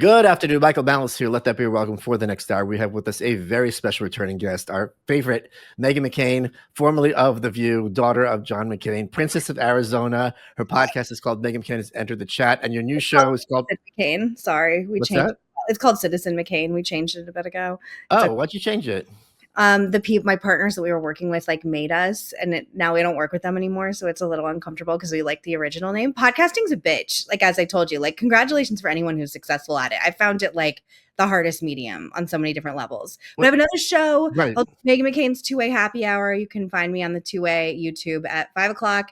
Good afternoon, Michael Malice here. Let that be your welcome for the next hour. We have with us a very special returning guest, our favorite, Meghan McCain, formerly of The View, daughter of John McCain, Princess of Arizona. Her podcast is called Meghan McCain has entered the chat, and your new show is called McCain. Sorry, we What's changed. that? It's called Citizen McCain. We changed it a bit ago. Oh, why'd you change it? My partners that we were working with made us, and now we don't work with them anymore, so it's a little uncomfortable because we like the original name. Podcasting's a bitch, as I told you. Congratulations for anyone who's successful at it. I found it the hardest medium on so many different levels. But I have another show, Meghan McCain's Two-Way Happy Hour. You can find me on the Two-Way YouTube at 5:00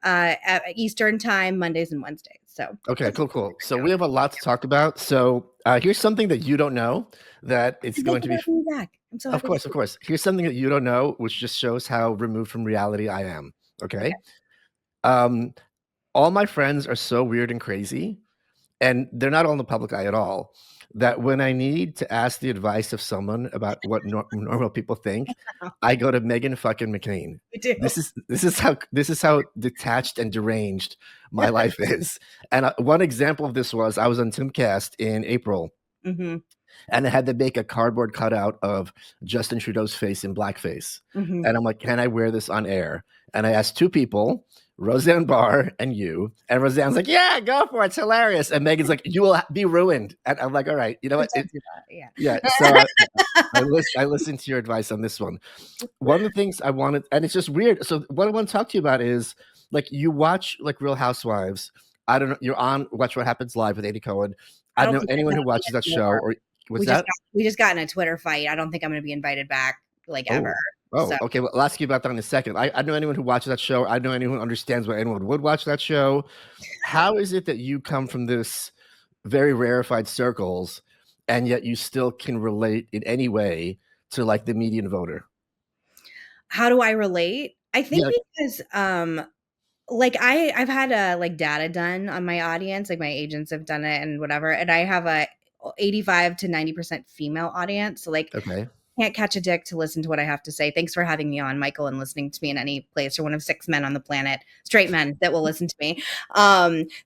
at Eastern Time, Mondays and Wednesdays. So okay, cool. So we have a lot to talk about. So here's something that you don't know that it's going to be back. I'm so happy. Of course. Here's something that you don't know, which just shows how removed from reality I am. Okay. All my friends are so weird and crazy, and they're not all in the public eye at all, that when I need to ask the advice of someone about what normal people think, I go to Meghan fucking McCain. This is how detached and deranged my life is. And one example of this was I was on Timcast in April. Mm-hmm. And I had to make a cardboard cutout of Justin Trudeau's face in blackface. Mm-hmm. And I'm like, can I wear this on air? And I asked two people, Roseanne Barr and you. And Roseanne's like, yeah, go for it. It's hilarious. And Megan's like, you will be ruined. And I'm like, all right, you know what? Yeah. So I listened to your advice on this one. One of the things I wanted, and it's just weird. So what I want to talk to you about is you watch Real Housewives. I don't know. You're on Watch What Happens Live with Andy Cohen. I don't know anyone who watches that show. Or we just got in a Twitter fight. I don't think I'm going to be invited back ever. So. Okay. Well, I'll ask you about that in a second. I know anyone who watches that show. I know anyone who understands why anyone would watch that show. How is it that you come from this very rarefied circles, and yet you still can relate in any way to the median voter? How do I relate? I think because I've had data done on my audience, my agents have done it and whatever, and I have a 85 to 90% female audience. So okay. Can't catch a dick to listen to what I have to say. Thanks for having me on, Michael, and listening to me in any place. You're one of 6 men on the planet, straight men, that will listen to me.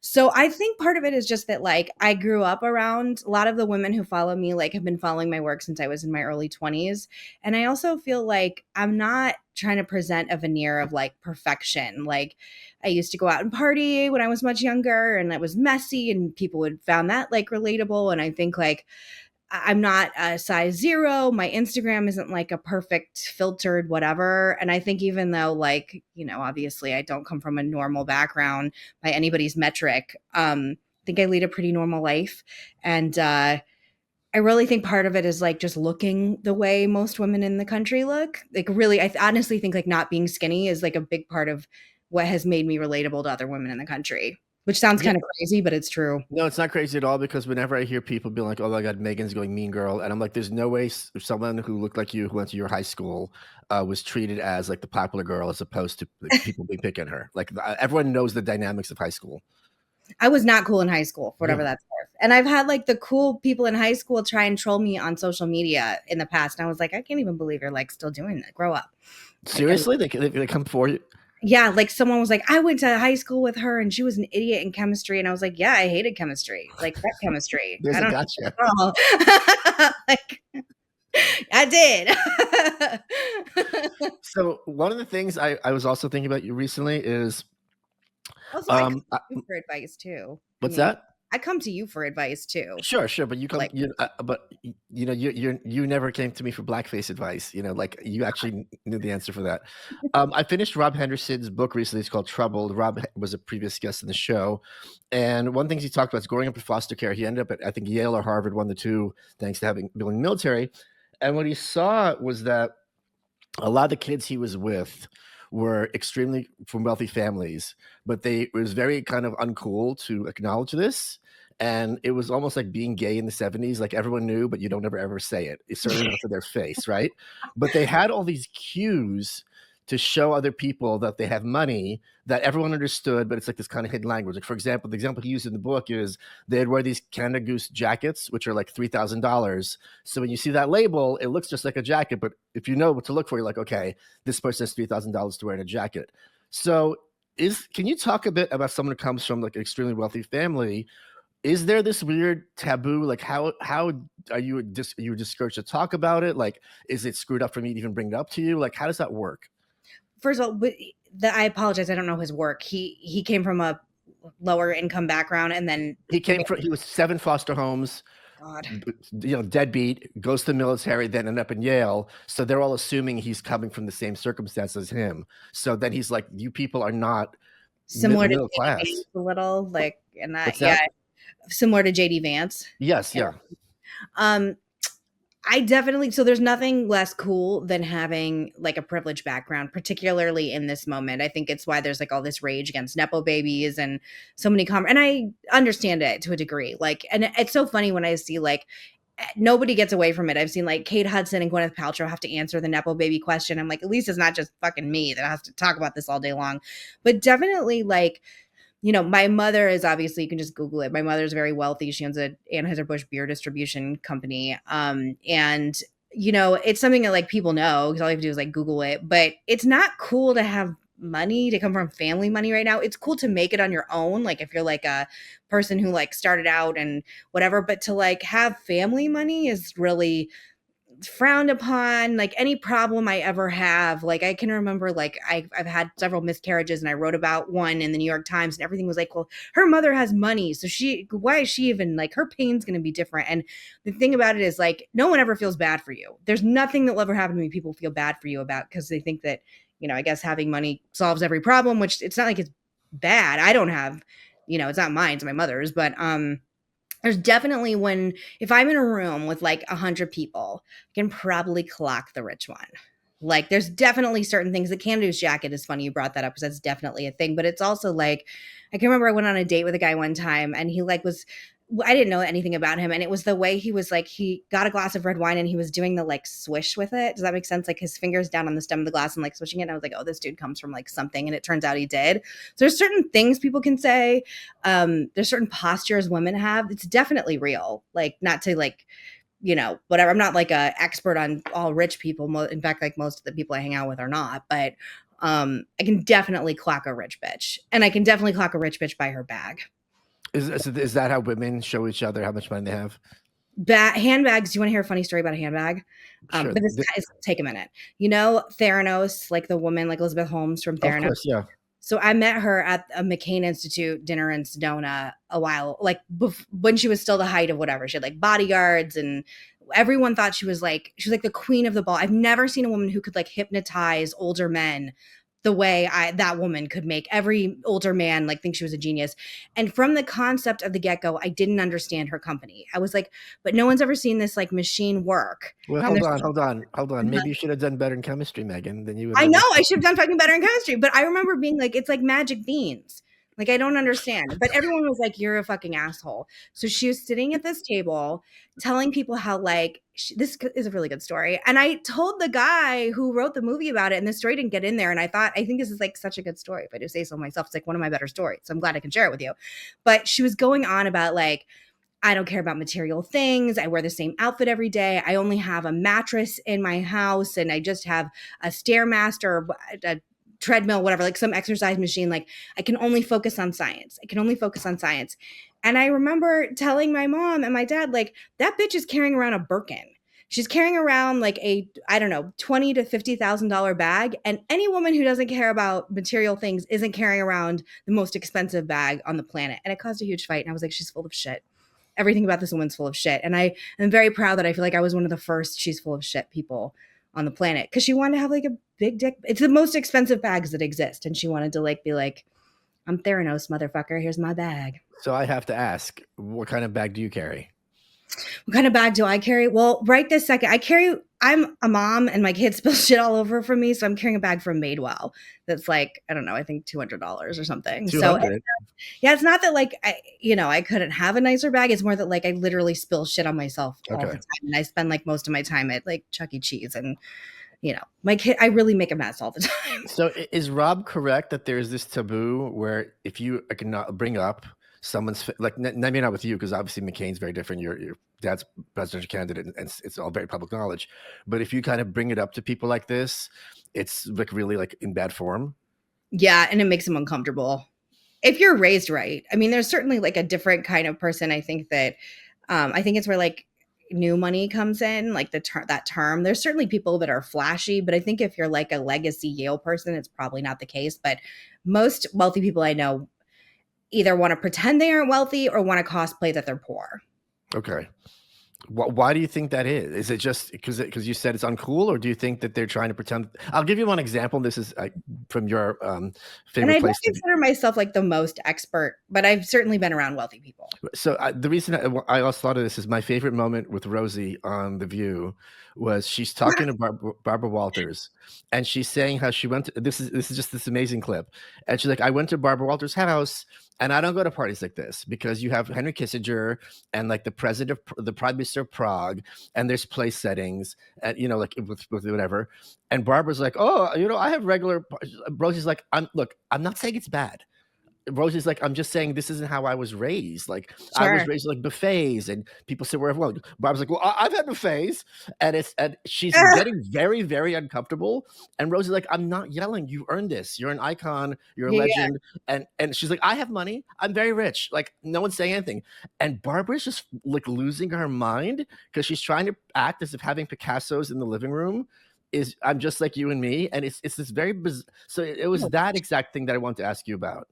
So I think part of it is just that I grew up around a lot of the women who follow me have been following my work since I was in my early 20s. And I also feel like I'm not trying to present a veneer of perfection. I used to go out and party when I was much younger, and it was messy, and people would found that relatable. And I think I'm not a size 0. My Instagram isn't a perfect filtered whatever. And I think even though obviously I don't come from a normal background by anybody's metric, I think I lead a pretty normal life. And I really think part of it is just looking the way most women in the country look. Really, I honestly think not being skinny is a big part of what has made me relatable to other women in the country. Which sounds kind of crazy, but it's true. No, it's not crazy at all, because whenever I hear people being like, oh my God, Megan's going mean girl. And I'm like, there's no way someone who looked like you, who went to your high school, was treated as the popular girl as opposed to people being picking her. Everyone knows the dynamics of high school. I was not cool in high school, for whatever that's worth. And I've had the cool people in high school try and troll me on social media in the past. And I was like, I can't even believe you're still doing that. Grow up. Seriously? They come for you? Yeah, someone was like, I went to high school with her and she was an idiot in chemistry. And I was like, yeah, I hated chemistry. Fuck chemistry. I don't gotcha. I did. So one of the things I was also thinking about you recently is also I come to you for advice too. What's that? I come to you for advice too. Sure, but you come, you never came to me for blackface advice. You actually knew the answer for that. I finished Rob Henderson's book recently. It's called Troubled. Rob was a previous guest in the show, and one thing he talked about is growing up in foster care. He ended up at, I think, Yale or Harvard, one of the two, thanks to having been in the military. And what he saw was that a lot of the kids he was with were extremely from wealthy families, but it was very kind of uncool to acknowledge this. And it was almost like being gay in the 70s. Everyone knew, but you don't ever say it. It's certainly not to their face, right? But they had all these cues to show other people that they have money that everyone understood, but it's this kind of hidden language. For example, the example he used in the book is they'd wear these Canada Goose jackets, which are $3,000. So when you see that label, it looks just like a jacket. But if you know what to look for, you're like, okay, this person has $3,000 to wear in a jacket. So can you talk a bit about someone who comes from an extremely wealthy family is there this weird taboo? Like, how are you you discouraged to talk about it? Like, is it screwed up for me to even bring it up to you? Like, how does that work? First of all, I apologize. I don't know his work. He came from a lower income background, and then He was 7 foster homes, God. deadbeat, goes to the military, then ended up in Yale. So they're all assuming he's coming from the same circumstances as him. So then he's like, you people are not Similar to middle JD class. Vance a little, like, and that, What's that? similar to JD Vance. Yes, Yeah. yeah. I definitely, so there's nothing less cool than having like a privileged background, particularly in this moment. I think it's why there's like all this rage against Nepo babies and so many and I understand it to a degree. Like, and it's so funny when I see like nobody gets away from it. I've seen like Kate Hudson and Gwyneth Paltrow have to answer the Nepo baby question. I'm like, at least it's not just fucking me that has to talk about this all day long. But definitely like, my mother is obviously, you can just Google it. My mother's very wealthy. She owns a Anheuser-Busch beer distribution company. And it's something that like people know because all you have to do is like Google it. But it's not cool to have money to come from family money right now. It's cool to make it on your own. Like if you're like a person who like started out and whatever, but to like have family money is really frowned upon. Like any problem I ever have, like I can remember like I've had several miscarriages and I wrote about one in the New York Times and everything was like, well, her mother has money, so why is she even like, her pain's going to be different. And the thing about it is like no one ever feels bad for you. There's nothing that will ever happen to me people feel bad for you about, because they think that I guess having money solves every problem, which it's not like it's bad. I don't have, it's not mine, it's my mother's, but there's definitely if I'm in a room with like 100 people, I can probably clock the rich one. Like there's definitely certain things. The Canada's jacket is funny you brought that up because that's definitely a thing. But it's also like, I can remember I went on a date with a guy one time and he like I didn't know anything about him. And it was the way he was like, he got a glass of red wine and he was doing the like swish with it. Does that make sense? Like his fingers down on the stem of the glass and like swishing it. And I was like, oh, this dude comes from like something. And it turns out he did. So there's certain things people can say. There's certain postures women have. It's definitely real. Like not to like, whatever. I'm not like a expert on all rich people. In fact, like most of the people I hang out with are not, but I can definitely clock a rich bitch, and I can definitely clock a rich bitch by her bag. Is that how women show each other how much money they have? Handbags. Do you want to hear a funny story about a handbag? Sure. But this take a minute. Theranos, like the woman, like Elizabeth Holmes from Theranos. Of course, yeah. So I met her at a McCain Institute dinner in Sedona a while, like when she was still the height of whatever. She had like bodyguards and everyone thought she was like the queen of the ball. I've never seen a woman who could like hypnotize older men the way that woman could make every older man like think she was a genius. And from the concept of the get-go, I didn't understand her company. I was like, but no one's ever seen this like machine work. Well, hold on. Maybe you should have done better in chemistry, Megan, than you would. I know I should have done fucking better in chemistry, but I remember being like, it's like magic beans. Like, I don't understand. But everyone was like, you're a fucking asshole. So she was sitting at this table telling people how, like, this is a really good story. And I told the guy who wrote the movie about it, and the story didn't get in there. And I think this is like such a good story. If I do say so myself, it's like one of my better stories. So I'm glad I can share it with you. But she was going on about, like, I don't care about material things. I wear the same outfit every day. I only have a mattress in my house, and I just have a Stairmaster, a treadmill, whatever, like some exercise machine. Like I can only focus on science. And I remember telling my mom and my dad, like, that bitch is carrying around a Birkin. She's carrying around like a, I don't know, $20,000 to $50,000 bag. And any woman who doesn't care about material things isn't carrying around the most expensive bag on the planet. And it caused a huge fight. And I was like, she's full of shit. Everything about this woman's full of shit. And I am very proud that I feel like I was one of the first she's full of shit people on the planet, because she wanted to have like a big dick. It's the most expensive bags that exist. And she wanted to like be like, I'm Theranos, motherfucker. Here's my bag. So I have to ask, what kind of bag do you carry? What kind of bag do I carry? Well, right this second, I'm a mom and my kids spill shit all over from me. So I'm carrying a bag from Madewell that's like, I don't know, I think $200 or something. 200. So yeah, it's not that like, I couldn't have a nicer bag. It's more that like I literally spill shit on myself all the time. And I spend like most of my time at like Chuck E. Cheese, and my kid, I really make a mess all the time. So is Rob correct that there's this taboo where if you cannot bring up someone's, like, maybe not with you, because obviously McCain's very different. Your dad's presidential candidate, and it's all very public knowledge. But if you kind of bring it up to people like this, it's like really like in bad form. Yeah, and it makes them uncomfortable. if you're raised right. I mean, there's certainly like a different kind of person. I think that I think it's where like new money comes in, like that term. There's certainly people that are flashy, but I think if you're like a legacy Yale person, it's probably not the case. But most wealthy people I know either want to pretend they aren't wealthy or want to cosplay that they're poor. Okay. Why do you think that is? Is it just because you said it's uncool, or do you think that they're trying to pretend? I'll give you one example. This is from your And favorite I don't place to be. consider myself like the most expert, but I've certainly been around wealthy people. So the reason I also thought of this is my favorite moment with Rosie on The View was she's talking to Barbara Walters, and she's saying how she went to, this is just this amazing clip, and she's like, I went to Barbara Walters' house, and I don't go to parties like this because you have Henry Kissinger and like the president of the prime minister of Prague, and there's place settings, and like with whatever, and Barbara's like, oh, I have regular. Rosie's like, I'm not saying it's bad. Rosie's like, I'm just saying this isn't how I was raised. Like, I was Sure. raised like buffets, and people sit wherever. Well, Barb's like, well, I've had buffets, and she's getting very, very uncomfortable. And Rosie's like, I'm not yelling. You earned this. You're an icon. You're a Yeah, yeah. legend. And she's like, I have money. I'm very rich. Like, no one's saying anything. And Barbara's just like losing her mind because she's trying to act as if having Picasso's in the living room is I'm just like you and me. And it's this very so it was that exact thing that I wanted to ask you about.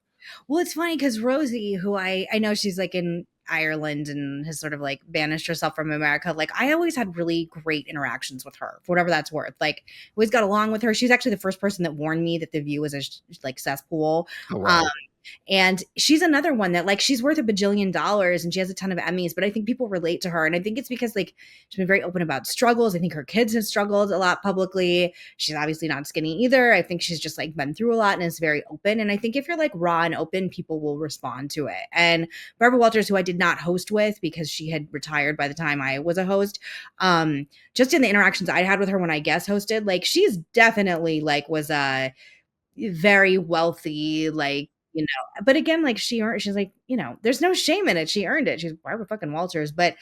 Well, it's funny because Rosie, who I know she's like in Ireland and has sort of like banished herself from America. Like I always had really great interactions with her, for whatever that's worth. Like always got along with her. She was actually the first person that warned me that the View was a like cesspool. Oh Um, wow. and she's another one that like she's worth $1 billion and she has a ton of Emmys, but I think people relate to her. And I think it's because like she's been very open about struggles. I think her kids have struggled a lot publicly. She's obviously not skinny either. I think she's just like been through a lot and is very open. And I think if you're like raw and open, people will respond to it. And Barbara Walters, who I did not host with because she had retired by the time I was a host, just in the interactions I had with her when I guest hosted, like she's definitely like was a very wealthy, like, but again, like she's like, there's no shame in it. She earned it. She's Barbara fucking Walters. But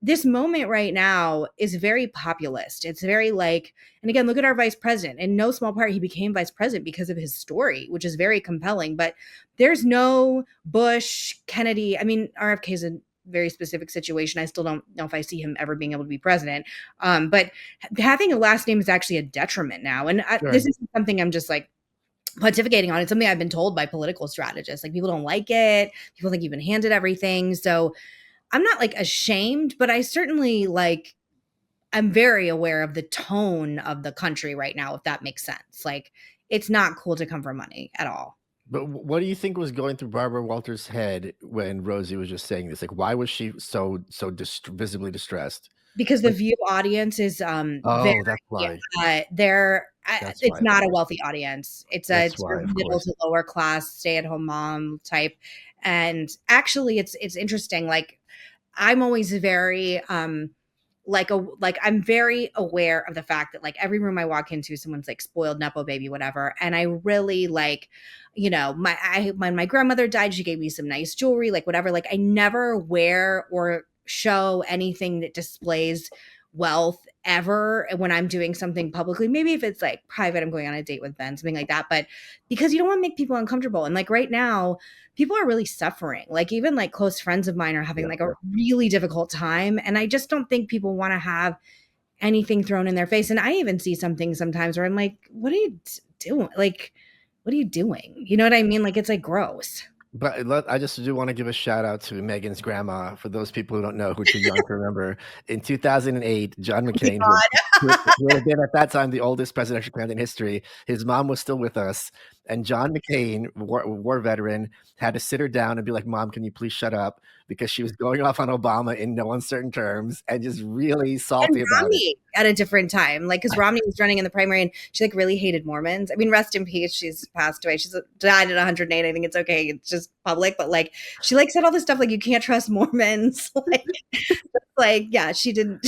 this moment right now is very populist. It's very like, and again, look at our vice president. In no small part, he became vice president because of his story, which is very compelling. But there's no Bush, Kennedy. I mean, RFK is a very specific situation. I still don't know if I see him ever being able to be president. But having a last name is actually a detriment now. And Sure. this is something I'm just like, pontificating on. It's something I've been told by political strategists. Like people don't like it. People think you've been handed everything. So I'm not like ashamed, but I certainly like I'm very aware of the tone of the country right now, if that makes sense. Like it's not cool to come for money at all. But what do you think was going through Barbara Walters' head when Rosie was just saying this? Like, why was she so visibly distressed? Because the Like, View audience is very oh, that's why. they're That's it's why, of not a course. wealthy audience. It's a That's sort why, of of middle course. to lower class stay-at-home mom type. And actually it's interesting. Like I'm always very like I'm very aware of the fact that like every room I walk into, someone's like spoiled nepo baby, whatever. And I really like, when my grandmother died, she gave me some nice jewelry, like whatever. Like I never wear or show anything that displays wealth ever when I'm doing something publicly. Maybe if it's like private, I'm going on a date with Ben, something like that. But because you don't want to make people uncomfortable. And like right now, people are really suffering. Like even like close friends of mine are having Yeah. like a really difficult time. And I just don't think people want to have anything thrown in their face. And I even see some things sometimes where I'm like, what are you doing? Like, what are you doing? You know what I mean? Like it's like gross. But I just do want to give a shout out to Megan's grandma. For those people who don't know, who are too young to remember, in 2008, John Oh my McCain, God. who had been at that time the oldest presidential candidate in history, his mom was still with us. And John McCain, war veteran, had to sit her down and be like, Mom, can you please shut up? Because she was going off on Obama in no uncertain terms and just really And salty about it. Romney at a different time, like because Romney was running in the primary and she like really hated Mormons. I mean, rest in peace. She's passed away. She's died at 108. I think it's okay. It's just public, but like she like said all this stuff like you can't trust Mormons. Like yeah, she didn't.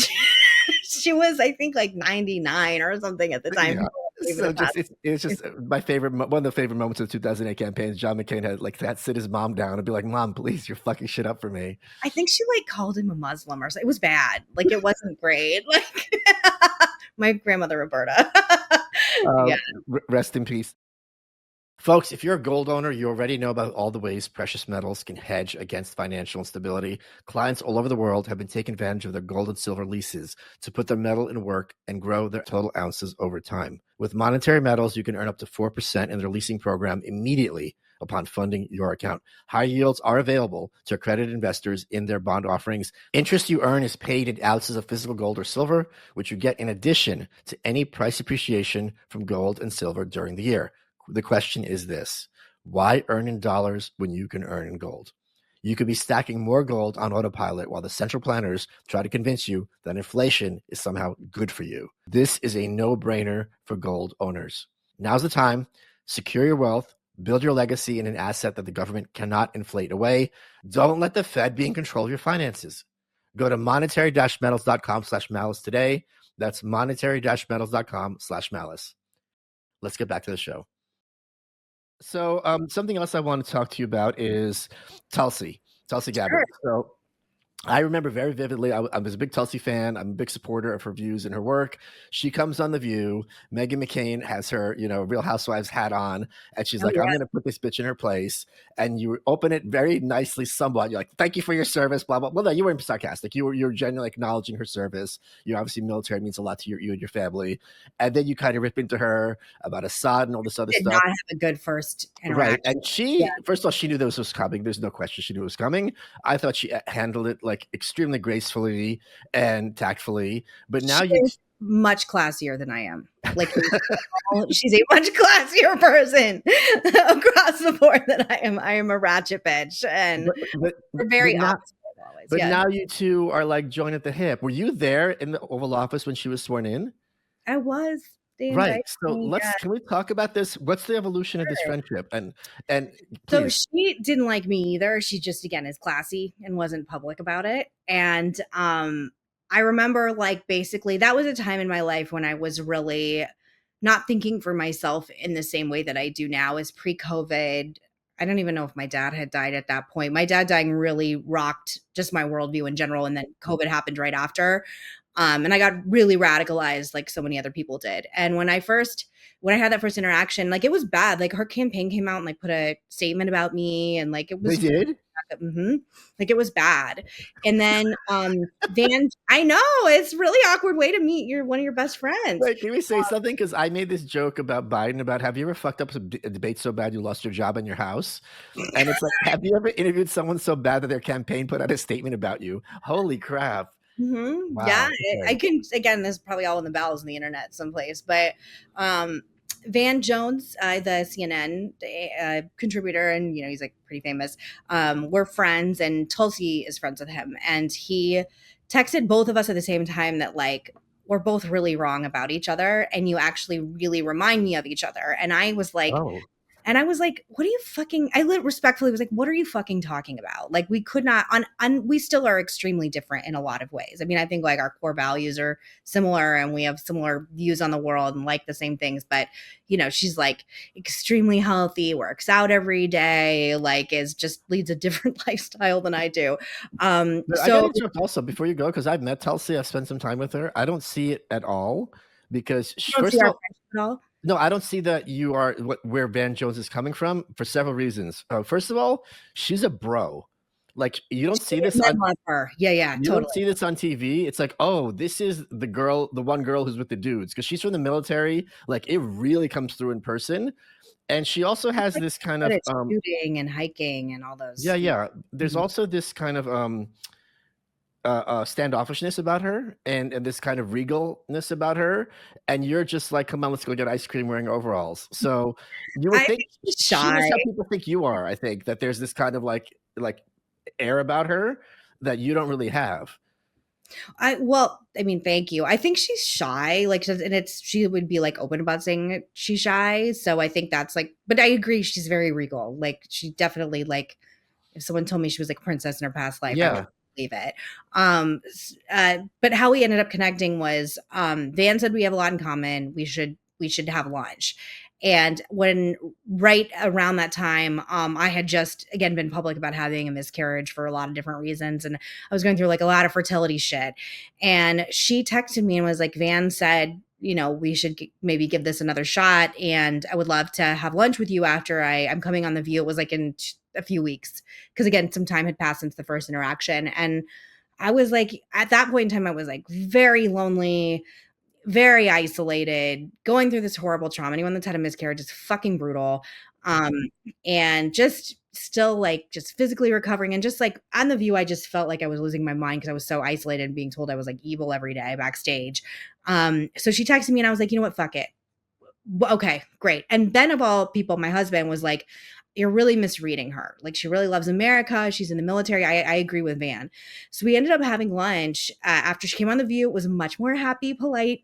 She was I think like 99 or something at the time. Yeah. Even So have passed. just it's just my favorite one of the favorite moments of the 2008 campaigns. John McCain had like that sit his mom down and be like, "Mom, please, you're fucking shit up for me." I think she like called him a Muslim or something. It was bad. Like it wasn't great. Like my grandmother Roberta. Uh, Yeah. rest in peace. Folks, if you're a gold owner, you already know about all the ways precious metals can hedge against financial instability. Clients all over the world have been taking advantage of their gold and silver leases to put their metal in work and grow their total ounces over time. With monetary metals, you can earn up to 4% in their leasing program immediately upon funding your account. High yields are available to accredited investors in their bond offerings. Interest you earn is paid in ounces of physical gold or silver, which you get in addition to any price appreciation from gold and silver during the year. The question is this: why earn in dollars when you can earn in gold? You could be stacking more gold on autopilot while the central planners try to convince you that inflation is somehow good for you. This is a no-brainer for gold owners. Now's the time. Secure your wealth, build your legacy in an asset that the government cannot inflate away. Don't let the Fed be in control of your finances. Go to monetary-metals.com/malice today. That's monetary-metals.com/malice. Let's get back to the show. So, something else I want to talk to you about is Tulsi Gabbard. Sure. So, I remember very vividly, I was a big Tulsi fan. I'm a big supporter of her views and her work. She comes on The View. Meghan McCain has her, Real Housewives hat on, and she's Oh, like, yeah. I'm going to put this bitch in her place. And you open it very nicely, somewhat. You're like, thank you for your service, blah, blah, blah. No, you weren't sarcastic. You're genuinely acknowledging her service. You're obviously military, means a lot to you and your family. And then you kind of rip into her about Assad and all this other Did stuff. not have a good first interaction. Right. And she, first of all, she knew this was coming. There's no question she knew it was coming. I thought she handled it like extremely gracefully and tactfully. But now She is much classier than I am. Like, she's a much classier person across the board than I am. I am a ratchet bitch, and we're very opposite always. But now you two are like joined at the hip. Were you there in the Oval Office when she was sworn in? I was. Right. So can we talk about this? What's the evolution of this friendship? And so she didn't like me either. She just, again, is classy and wasn't public about it. And I remember, like, basically that was a time in my life when I was really not thinking for myself in the same way that I do now. Is pre-COVID. I don't even know if my dad had died at that point. My dad dying really rocked just my worldview in general. And then COVID happened right after. And I got really radicalized like so many other people did. And when I had that first interaction, like, it was bad. Like, her campaign came out and like put a statement about me, and like, it was they did. Like, it was bad. And then Van, I know, it's a really awkward way to meet one of your best friends. Wait, can we say something? Because I made this joke about Biden about, have you ever fucked up a debate so bad you lost your job and your house? And it's like, have you ever interviewed someone so bad that their campaign put out a statement about you? Holy crap. Wow, yeah, okay. I can, again, this is probably all in the bowels of the internet someplace, but Van Jones, the CNN contributor, and he's like pretty famous, we're friends, and Tulsi is friends with him, and he texted both of us at the same time that, like, we're both really wrong about each other, and you actually really remind me of each other. And I was like, what are you fucking, respectfully was like, what are you fucking talking about? Like, we could not, we still are extremely different in a lot of ways. I mean, I think like our core values are similar and we have similar views on the world and like the same things, but she's like extremely healthy, works out every day, like leads a different lifestyle than I do. I gotta interrupt also before you go, because I've met Tulsi, I've spent some time with her. I don't see it at all, because first of all, no, I don't see that you are where Van Jones is coming from for several reasons. First of all, she's a bro. Like, you don't see this on her. Yeah, you totally. don't see this on TV. It's like, oh, this is the one girl who's with the dudes, because she's from the military. Like, it really comes through in person. And she also has this kind of shooting and hiking and all those. Yeah. There's also this kind of standoffishness about her, and this kind of regalness about her, and you're just like, come on, let's go get ice cream wearing overalls. So you would think she's how people think you are. I think that there's this kind of like air about her that you don't really have. I mean, thank you. I think she's shy, like, and she would be like open about saying she's shy. So I think that's like, but I agree, she's very regal. Like, she definitely, like, if someone told me she was like a princess in her past life, I would believe it. But how we ended up connecting was Van said we have a lot in common. We should have lunch. And when right around that time, I had just, again, been public about having a miscarriage for a lot of different reasons. And I was going through like a lot of fertility shit. And she texted me and was like, Van said we should maybe give this another shot. And I would love to have lunch with you after I'm coming on The View. It was like in a few weeks. Cause again, some time had passed since the first interaction. And I was like, at that point in time, I was like very lonely, very isolated, going through this horrible trauma. Anyone that's had a miscarriage is fucking brutal. Um, and just still like just physically recovering, and just like on The View, I just felt like I was losing my mind because I was so isolated and being told I was like evil every day backstage. So she texted me and I was like, you know what, fuck it. Okay, great. And Ben, of all people, my husband, was like, you're really misreading her. Like, she really loves America. She's in the military. I agree with Van. So we ended up having lunch after she came on The View. It was a much more happy, polite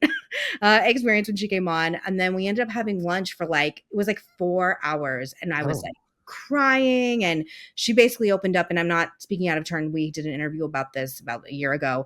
experience when she came on. And then we ended up having lunch for like, it was like 4 hours. And I was Oh, like crying. And she basically opened up, and I'm not speaking out of turn. We did an interview about this about a year ago.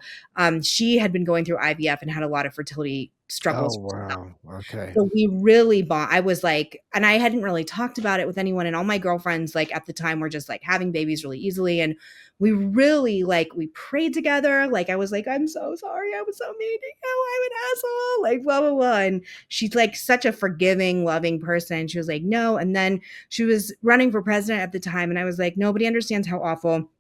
She had been going through IVF and had a lot of fertility oh struggles. wow. Okay. So we really bond. I was like, and I hadn't really talked about it with anyone. And all my girlfriends, like at the time, were just like having babies really easily. And we really like, we prayed together. Like, I was like, I'm so sorry. I was so mean to you. I'm an asshole. Like, blah, blah, blah. And she's like such a forgiving, loving person. She was like, no. And then she was running for president at the time. And I was like, nobody understands how awful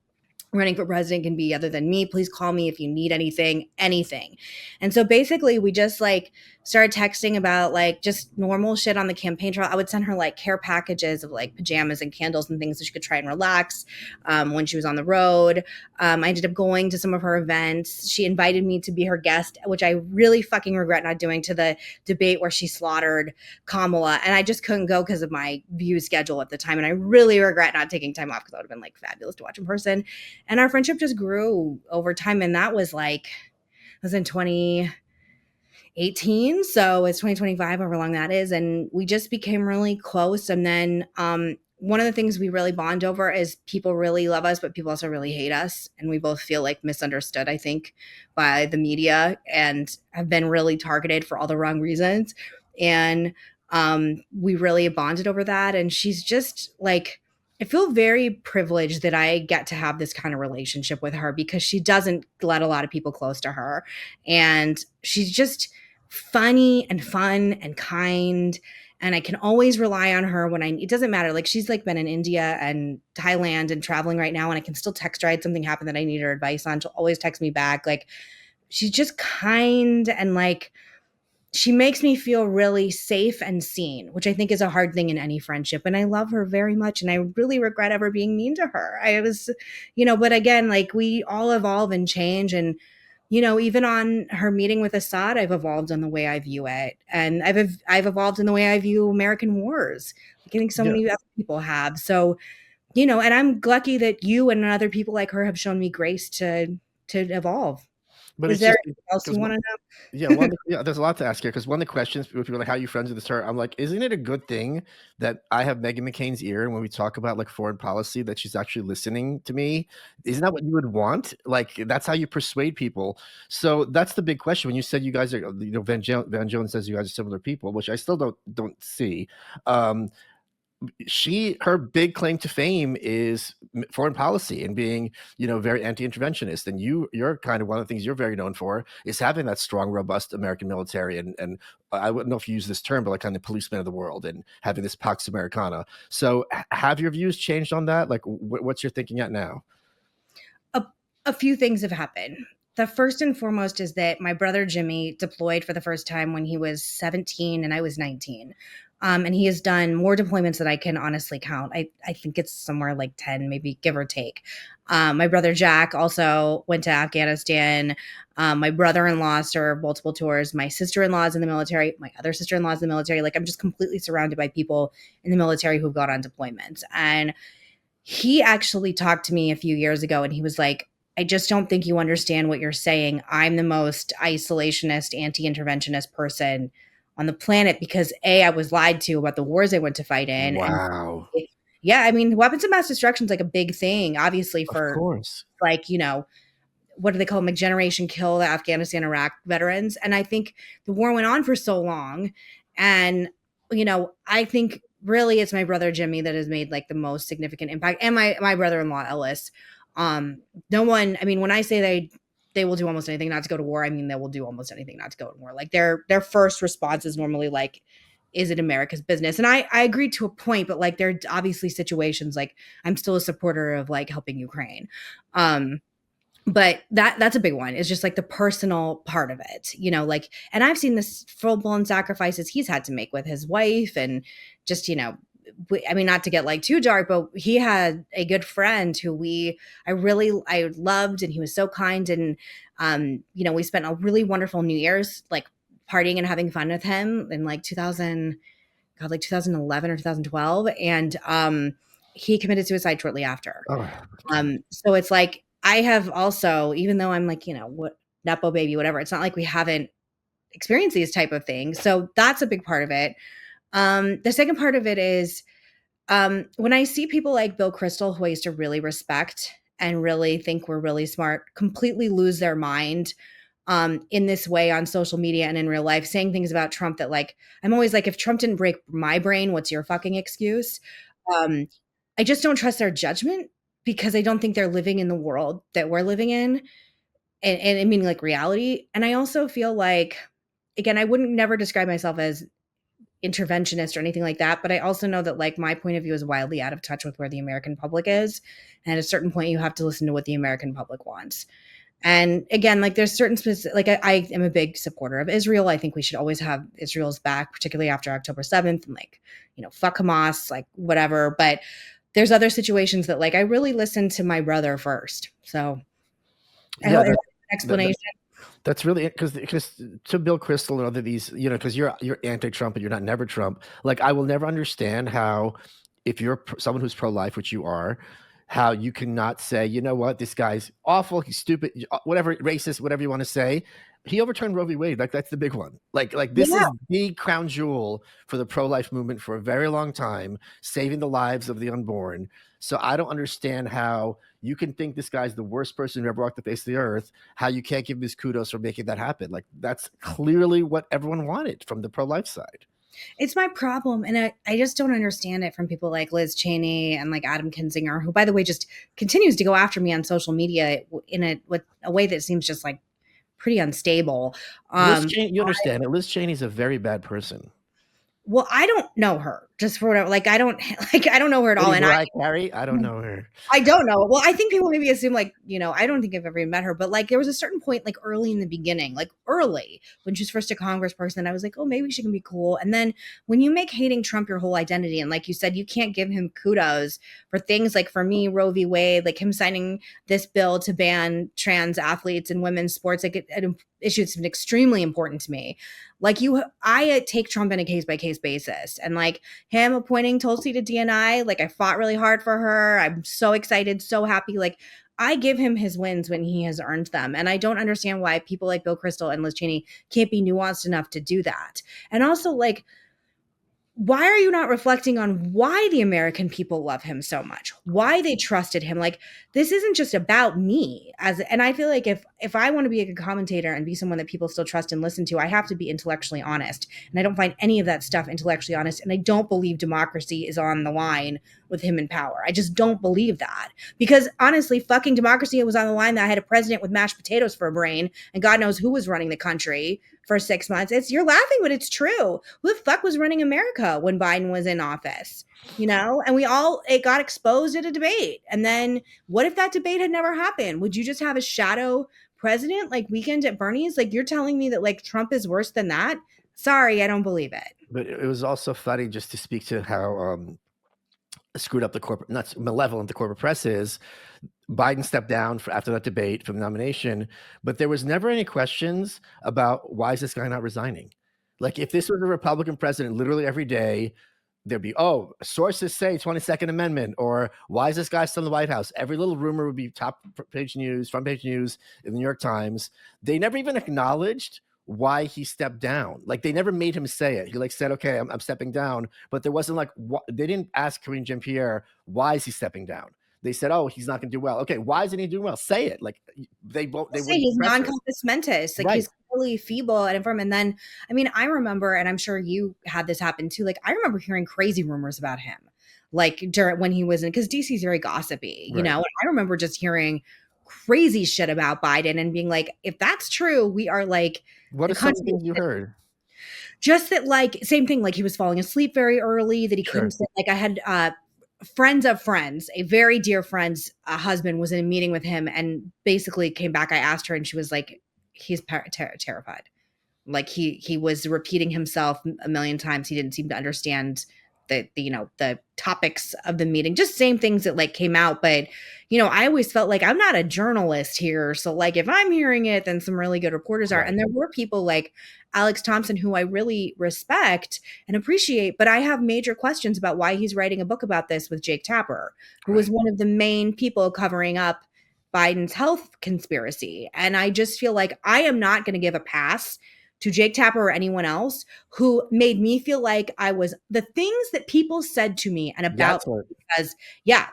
running for president can be other than me. Please call me if you need anything, anything. And so basically we just like started texting about like just normal shit on the campaign trail. I would send her like care packages of like pajamas and candles and things so she could try and relax when she was on the road. I ended up going to some of her events. She invited me to be her guest, which I really fucking regret not doing, to the debate where she slaughtered Kamala. And I just couldn't go because of my View schedule at the time. And I really regret not taking time off because that would have been like fabulous to watch in person. And our friendship just grew over time. And that was like, it was in 2018. So it's 2025, however long that is. And we just became really close. And then one of the things we really bond over is people really love us, but people also really hate us. And we both feel like misunderstood, I think, by the media, and have been really targeted for all the wrong reasons. And we really bonded over that. And she's just like, I feel very privileged that I get to have this kind of relationship with her, because she doesn't let a lot of people close to her. And she's just funny and fun and kind. And I can always rely on her when it doesn't matter. Like, she's like been in India and Thailand and traveling right now. And I can still text her. I had something happen that I need her advice on. She'll always text me back. Like, she's just kind, and like, she makes me feel really safe and seen, which I think is a hard thing in any friendship. And I love her very much. And I really regret ever being mean to her. I was, but again, like, we all evolve and change. And, even on her meeting with Assad, I've evolved on the way I view it. And I've evolved in the way I view American wars. Like, I think so Yeah. many other people have. So, and I'm lucky that you and other people like her have shown me grace to evolve. But Is it's there just anything else you because want to know? yeah, well, yeah, there's a lot to ask here because one of the questions people are like, "How are you friends with this her?" I'm like, "Isn't it a good thing that I have Meghan McCain's ear, and when we talk about like foreign policy, that she's actually listening to me? Isn't that what you would want? Like, that's how you persuade people." So that's the big question. When you said you guys are, Van Jones says you guys are similar people, which I still don't see. Um, her big claim to fame is foreign policy and being very anti-interventionist, and you're kind of one of the things you're very known for is having that strong, robust American military, and I wouldn't know if you use this term, but like kind of policeman of the world, and having this Pax Americana. So have your views changed on that? Like, what's your thinking at now? a, a few things have happened. The first and foremost is that my brother Jimmy deployed for the first time when he was 17 and I was 19. And he has done more deployments than I can honestly count. I think it's somewhere like 10, maybe give or take. My brother Jack also went to Afghanistan. My brother-in-law served multiple tours. My sister-in-law is in the military. My other sister-in-law is in the military. Like, I'm just completely surrounded by people in the military who've gone on deployments. And he actually talked to me a few years ago, and he was like, I just don't think you understand what you're saying. I'm the most isolationist, anti-interventionist person on the planet because I was lied to about the wars I went to fight in. And Wow. yeah, I mean, weapons of mass destruction is like a big thing, obviously, Of for course. like, what do they call them? Like Generation Kill, the Afghanistan, Iraq veterans. And I think the war went on for so long. And, I think really it's my brother Jimmy that has made like the most significant impact. And my brother-in-law Ellis. No one, I mean, when I say they will do almost anything not to go to war. I mean, they will do almost anything not to go to war. Like their first response is normally like, is it America's business? And I agree to a point, but like there are obviously situations like I'm still a supporter of like helping Ukraine. But that's a big one. It's just like the personal part of it, you know, like, and I've seen this full blown sacrifices he's had to make with his wife and just, you know, I mean, not to get like too dark, but he had a good friend who I loved, and he was so kind. And, you know, we spent a really wonderful New Year's, like partying and having fun with him in like 2011 or 2012. And, he committed suicide shortly after. Oh, So it's like, I have also, even though I'm like, you know, what Nepo baby, whatever, it's not like we haven't experienced these type of things. So that's a big part of it. The second part of it is when I see people like Bill Kristol, who I used to really respect and really think were really smart, completely lose their mind in this way on social media and in real life, saying things about Trump that like, I'm always like, if Trump didn't break my brain, what's your fucking excuse? Um, I just don't trust their judgment because I don't think they're living in the world that we're living in. And I mean like reality. And I also feel like, again, I wouldn't never describe myself as interventionist or anything like that, but I also know that like my point of view is wildly out of touch with where the American public is. And at a certain point you have to listen to what the American public wants. And again, like there's certain specific, like I am a big supporter of Israel. I think we should always have Israel's back, particularly after October 7th, and like, you know, fuck Hamas, like whatever. But there's other situations that like I really listen to my brother first. So I yeah, hope an explanation. that's really because to Bill Kristol and other these, you know, because you're anti-Trump and you're not never Trump. Like I will never understand how, if you're someone who's pro-life, which you are, how you cannot say, you know what, this guy's awful, he's stupid, whatever, racist, whatever you want to say. He overturned Roe v. Wade. Like that's the big one. Like this Yeah. is the crown jewel for the pro-life movement for a very long time, saving the lives of the unborn. So I don't understand how you can think this guy's the worst person who ever walked the face of the earth, how you can't give him his kudos for making that happen. Like that's clearly what everyone wanted from the pro-life side. It's my problem. And I just don't understand it from people like Liz Cheney and like Adam Kinzinger, who, by the way, just continues to go after me on social media in with a way that seems just like pretty unstable. Liz Cheney, you understand it. Liz Cheney's a very bad person. Well, I don't know her, just for whatever. Like I don't know her at all. And Mariah Carey, I don't know her. I don't know. Well, I think people maybe assume like, you know, I don't think I've ever even met her, but like there was a certain point like early in the beginning, like early when she was first a congressperson, I was like, oh, maybe she can be cool. And then when you make hating Trump your whole identity, and like you said, you can't give him kudos for things like, for me, Roe v. Wade, like him signing this bill to ban trans athletes in women's sports, like an issue that's been extremely important to me. Like I take Trump in a case by case basis, and like him appointing Tulsi to DNI, like I fought really hard for her. I'm so excited, so happy. Like I give him his wins when he has earned them. And I don't understand why people like Bill Kristol and Liz Cheney can't be nuanced enough to do that. And also like, why are you not reflecting on why the American people love him so much? Why they trusted him? Like this isn't just about me and I feel like if I want to be a good commentator and be someone that people still trust and listen to, I have to be intellectually honest. And I don't find any of that stuff intellectually honest. And I don't believe democracy is on the line with him in power. I just don't believe that. Because honestly, fucking democracy was on the line that I had a president with mashed potatoes for a brain, and God knows who was running the country for 6 months. You're laughing, but it's true. Who the fuck was running America when Biden was in office? You know, and it got exposed at a debate. And then what if that debate had never happened? Would you just have a shadow president like Weekend at Bernie's? Like you're telling me that like Trump is worse than that? Sorry, I don't believe it. But it was also funny just to speak to how screwed up the corporate, not malevolent the corporate press is. Biden stepped down after that debate from the nomination, but there was never any questions about why is this guy not resigning? Like if this was a Republican president, literally every day there'd be, oh, sources say 22nd Amendment, or why is this guy still in the White House? Every little rumor would be top page news, front page news in the New York Times. They never even acknowledged why he stepped down. Like they never made him say it. He like said, okay, I'm stepping down, but there wasn't like, they didn't ask Karine Jean-Pierre, why is he stepping down? They said, oh, he's not going to do well. Okay, why isn't he doing well? Say it. Like they won't. They say he's non-compos mentis. Like he's really feeble and infirm. And then, I mean, I remember, and I'm sure you had this happen too. Like I remember hearing crazy rumors about him, like during when he was in, because DC's very gossipy, you know. And I remember just hearing crazy shit about Biden and being like, if that's true, we are like What the are some of the country. things you heard? Just that, like, same thing, like he was falling asleep very early, that he couldn't Sure. sit. Like, I had friends of friends, a very dear friend's husband was in a meeting with him and basically came back. I asked her and she was like, he's terrified. Like he was repeating himself a million times. He didn't seem to understand the topics of the meeting, just same things that like came out. But I always felt like I'm not a journalist here, so like if I'm hearing it, then some really good reporters are. Right. And there were people like Alex Thompson, who I really respect and appreciate, but I have major questions about why he's writing a book about this with Jake Tapper, who was one of the main people covering up Biden's health conspiracy. And I just feel like I am not going to give a pass to Jake Tapper or anyone else who made me feel like I was the things that people said to me and about That's what. because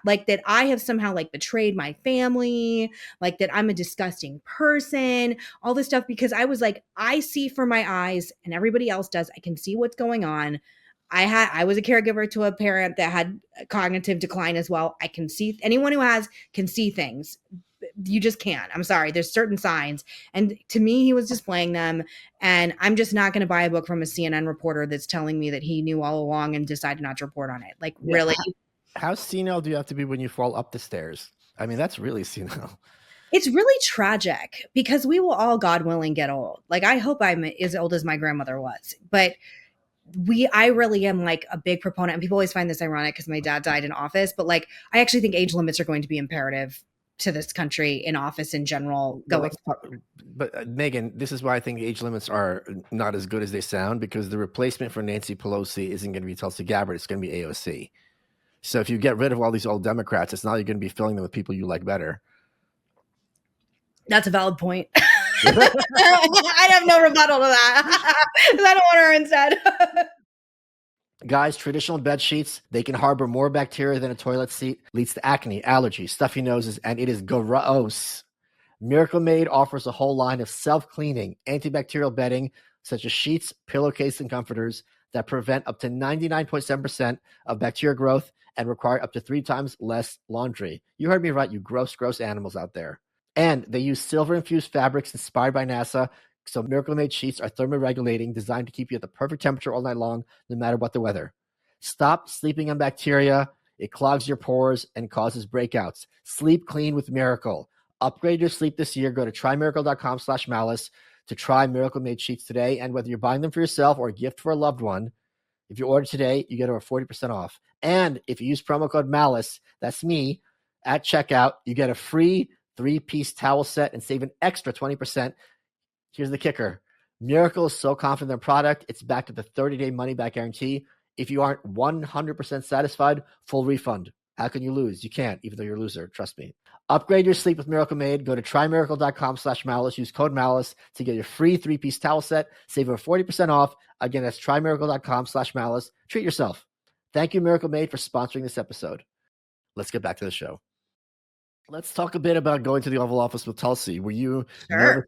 like that I have somehow like betrayed my family, like that I'm a disgusting person, all this stuff, because I was like, I see from my eyes and everybody else does. I can see what's going on. I was a caregiver to a parent that had cognitive decline as well. I can see anyone who has can see things. You just can't. I'm sorry. There's certain signs. And to me, he was displaying them. And I'm just not going to buy a book from a CNN reporter that's telling me that he knew all along and decided not to report on it. Like, Yeah. really? How senile do you have to be when you fall up the stairs? I mean, that's really senile. It's really tragic because we will all, God willing, get old. Like, I hope I'm as old as my grandmother was. But I really am like a big proponent, and people always find this ironic because my dad died in office, but like I actually think age limits are going to be imperative to this country in office in general Well, going. but Megan, this is why I think age limits are not as good as they sound, because the replacement for Nancy Pelosi isn't going to be Tulsi Gabbard. It's going to be AOC. So if you get rid of all these old Democrats, it's not you're going to be filling them with people you like better. That's a valid point. I'd have no rebuttal to that. I don't want her instead. Guys, traditional bed sheets, they can harbor more bacteria than a toilet seat, leads to acne, allergies, stuffy noses, and it is gross. Miracle Made offers a whole line of self-cleaning, antibacterial bedding, such as sheets, pillowcase, and comforters that prevent up to 99.7% of bacteria growth and require up to 3 times less laundry. You heard me right, you gross, gross animals out there. And they use silver-infused fabrics inspired by NASA, so Miracle Made sheets are thermoregulating, designed to keep you at the perfect temperature all night long, no matter what the weather. Stop sleeping on bacteria. It clogs your pores and causes breakouts. Sleep clean with Miracle. Upgrade your sleep this year. Go to trymiracle.com/malice to try Miracle Made sheets today. And whether you're buying them for yourself or a gift for a loved one, if you order today, you get over 40% off. And if you use promo code MALICE, that's me, at checkout, you get a free 3-piece towel set and save an extra 20%. Here's the kicker. Miracle is so confident in their product, it's backed with a 30-day money-back guarantee. If you aren't 100% satisfied, full refund. How can you lose? You can't, even though you're a loser. Trust me. Upgrade your sleep with Miracle Made. Go to trymiracle.com/malice. Use code MALICE to get your free 3-piece towel set. Save over 40% off. Again, that's trymiracle.com/malice. Treat yourself. Thank you, Miracle Made, for sponsoring this episode. Let's get back to the show. Let's talk a bit about going to the Oval Office with Tulsi. Were you nervous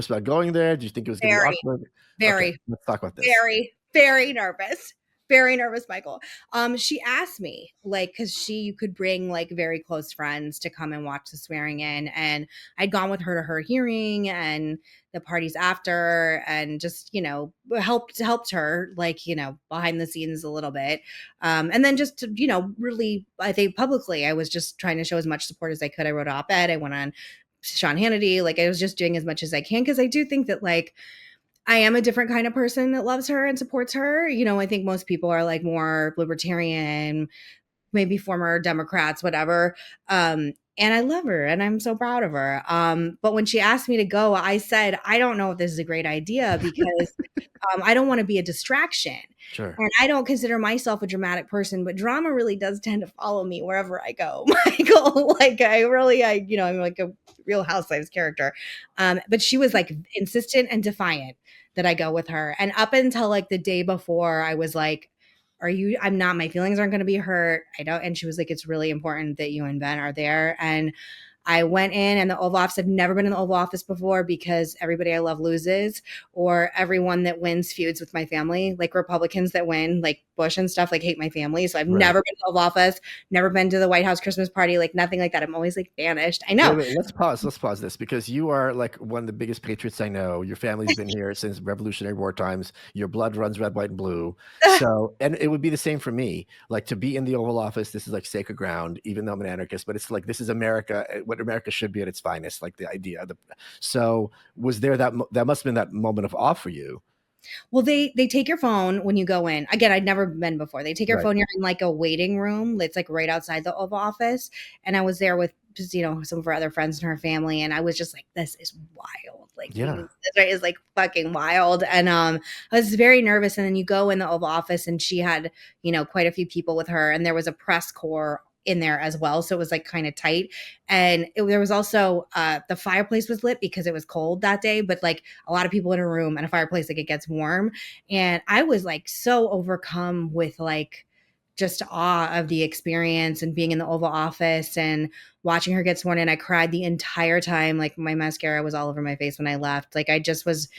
about going there? Do you think it was going to be awkward? Very. Okay, let's talk about this. Very, very nervous. Very nervous, Michael. She asked me, like, because you could bring like very close friends to come and watch the swearing in, and I'd gone with her to her hearing and the parties after, and just helped her, like, behind the scenes a little bit, and then just really, I think publicly, I was just trying to show as much support as I could. I wrote an op-ed. I went on Sean Hannity. Like, I was just doing as much as I can because I do think that like I am a different kind of person that loves her and supports her. I think most people are like more libertarian, maybe former Democrats, whatever. And I love her and I'm so proud of her. But when she asked me to go, I said, I don't know if this is a great idea because I don't want to be a distraction. Sure. And I don't consider myself a dramatic person, but drama really does tend to follow me wherever I go, Michael. Like I'm like a Real Housewives character. But she was like insistent and defiant that I go with her. And up until like the day before, I was like, I'm not, my feelings aren't going to be hurt. I don't. And she was like, it's really important that you and Ben are there. And I went in the Oval Office. I've never been in the Oval Office before because everybody I love loses, or everyone that wins feuds with my family. Like Republicans that win, like Bush and stuff, like hate my family. So I've Right. never been to the Oval Office, never been to the White House Christmas party, like nothing like that. I'm always like banished. I know. Wait, let's pause. Let's pause this because you are like one of the biggest patriots I know. Your family's been here since Revolutionary War times. Your blood runs red, white, and blue. So, and it would be the same for me. Like to be in the Oval Office, this is like sacred ground, even though I'm an anarchist, but it's like this is America, what America should be at its finest, like the idea. So, was there that must have been that moment of awe for you? Well, they take your phone when you go in. Again, I'd never been before. They take your Right. phone. You're in like a waiting room. It's like right outside the Oval Office. And I was there with just, some of our other friends and her family. And I was just like, this is wild. Like Yeah. this right is like fucking wild. And I was very nervous. And then you go in the Oval Office and she had, quite a few people with her. And there was a press corps in there as well. So it was like kind of tight. And there was also the fireplace was lit because it was cold that day, but like a lot of people in a room and a fireplace, like it gets warm. And I was like so overcome with like just awe of the experience and being in the Oval Office and watching her get sworn in. I cried the entire time. Like my mascara was all over my face when I left. Like I just was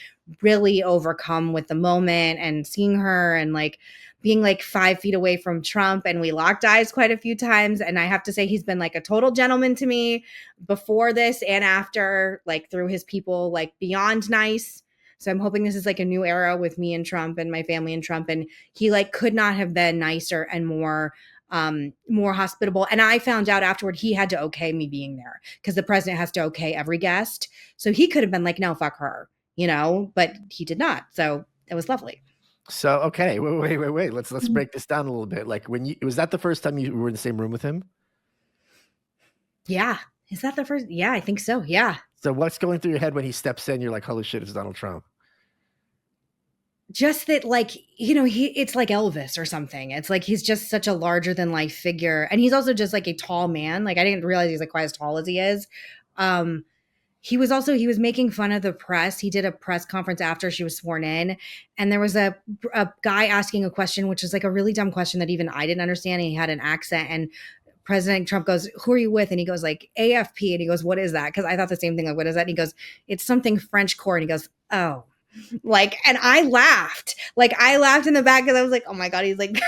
really overcome with the moment and seeing her and like being like 5 feet away from Trump. And we locked eyes quite a few times. And I have to say, he's been like a total gentleman to me before this and after, like through his people, like beyond nice. So I'm hoping this is like a new era with me and Trump and my family and Trump. And he like could not have been nicer and more hospitable. And I found out afterward he had to okay me being there because the president has to okay every guest. So he could have been like, no, fuck her, but he did not. So it was lovely. So, okay, wait. Let's break this down a little bit. Like was that the first time you were in the same room with him? Yeah. Is that the first? Yeah, I think so. Yeah. So what's going through your head when he steps in? You're like, holy shit, it's Donald Trump. Just that, like, it's like Elvis or something. It's like he's just such a larger than life figure. And he's also just like a tall man. Like I didn't realize he's like quite as tall as he is. He was making fun of the press. He did a press conference after she was sworn in, and there was a guy asking a question, which is like a really dumb question that even I didn't understand. And he had an accent, and President Trump goes, "Who are you with?" And he goes like AFP, and he goes, "What is that?" Because I thought the same thing. Like, what is that? And he goes, "It's something French core." And he goes, "Oh." Like, and I laughed in the back because I was like, oh my God, he's like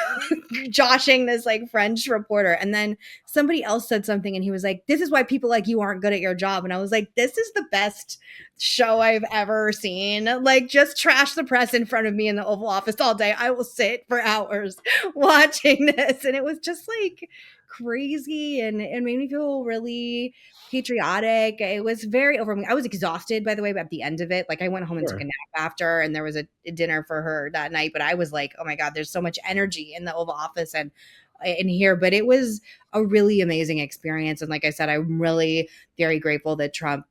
joshing this like French reporter. And then somebody else said something and he was like, this is why people like you aren't good at your job. And I was like, this is the best show I've ever seen. Like, just trash the press in front of me in the Oval Office all day. I will sit for hours watching this. And it was just like crazy and it made me feel really patriotic. It was very overwhelming. I was exhausted, by the way, at the end of it. Like I went home and took a Sure. nap after, and there was a dinner for her that night. But I was like, oh my God, there's so much energy in the Oval Office and in here. But it was a really amazing experience. And like I said, I'm really very grateful that Trump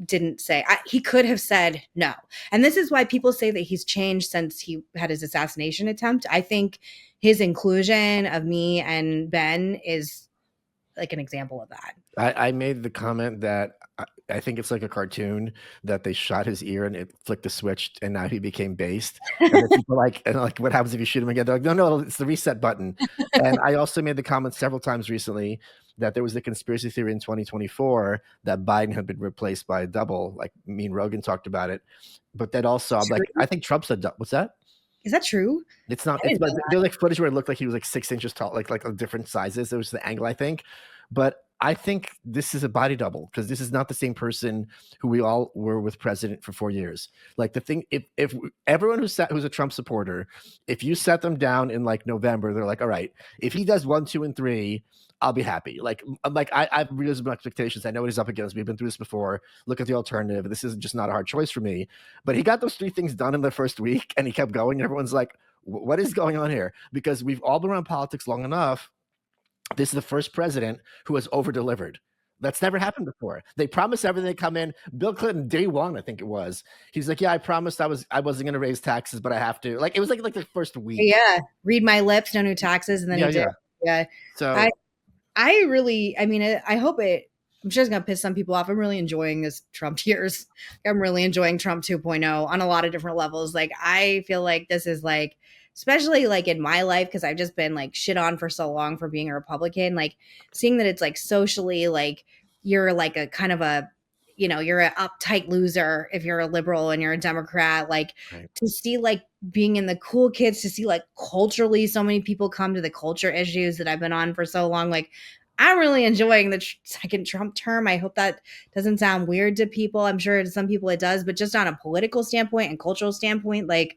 didn't say he could have said no. And this is why people say that he's changed since he had his assassination attempt. I think his inclusion of me and Ben is like an example of that. I made the comment that I think it's like a cartoon that they shot his ear and it flicked the switch and now he became based. And then people like, what happens if you shoot him again? They're like, no, it's the reset button. And I also made the comment several times recently that there was the conspiracy theory in 2024 that Biden had been replaced by a double, like me and Rogan talked about it. But that also, I'm like, I think Trump said, what's that? Is that true? It's not. I It's didn't know like that. there's like footage where it looked like he was like 6 inches tall, like different sizes. It was the angle, I think. But I think this is a body double because this is not the same person who we all were with president for 4 years. Like the thing, if everyone who's a Trump supporter, if you set them down in like November, they're like, all right, if he does 1, 2, and 3, I'll be happy. Like I've realised my expectations. I know what he's up against. We've been through this before. Look at the alternative. This is just not a hard choice for me. But he got those 3 things done in the first week, and he kept going. And everyone's like, what is going on here? Because we've all been around politics long enough. This is the first president who has over delivered. That's never happened before. They promise everything. They come in. Bill Clinton, day one, I think it was. He's like, "Yeah, I promised I wasn't going to raise taxes, but I have to." Like it was like the first week. Yeah, read my lips, no new taxes, and then he did. Yeah. Yeah, So I really, I mean, I hope it. I'm sure it's gonna piss some people off. I'm really enjoying this Trump years. I'm really enjoying Trump 2.0 on a lot of different levels. Like I feel like this is like, especially like in my life, because I've just been like shit on for so long for being a Republican. Like seeing that it's like socially like you're like a kind of a, you're an uptight loser if you're a liberal and you're a Democrat. Like Right. to see like being in the cool kids, to see like culturally so many people come to the culture issues that I've been on for so long. Like I'm really enjoying the second Trump term. I hope that doesn't sound weird to people. I'm sure to some people it does, but just on a political standpoint and cultural standpoint, like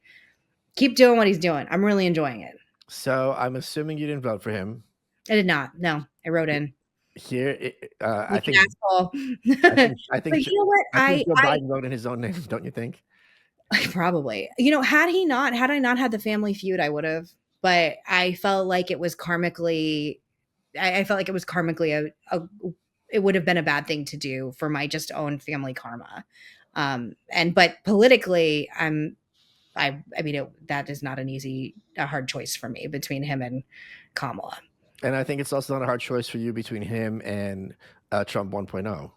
keep doing what he's doing. I'm really enjoying it. So I'm assuming you didn't vote for him. I did not. No, I wrote in. Here, Like an asshole. I But think you know what? I think Joe Biden wrote in his own name, don't you think? Probably. Had I not had the Family Feud, I would have. But I felt like it was karmically. I felt like it was karmically it would have been a bad thing to do for my just own family karma. But politically, that is not a hard choice for me between him and Kamala. And I think it's also not a hard choice for you between him and Trump 1.0.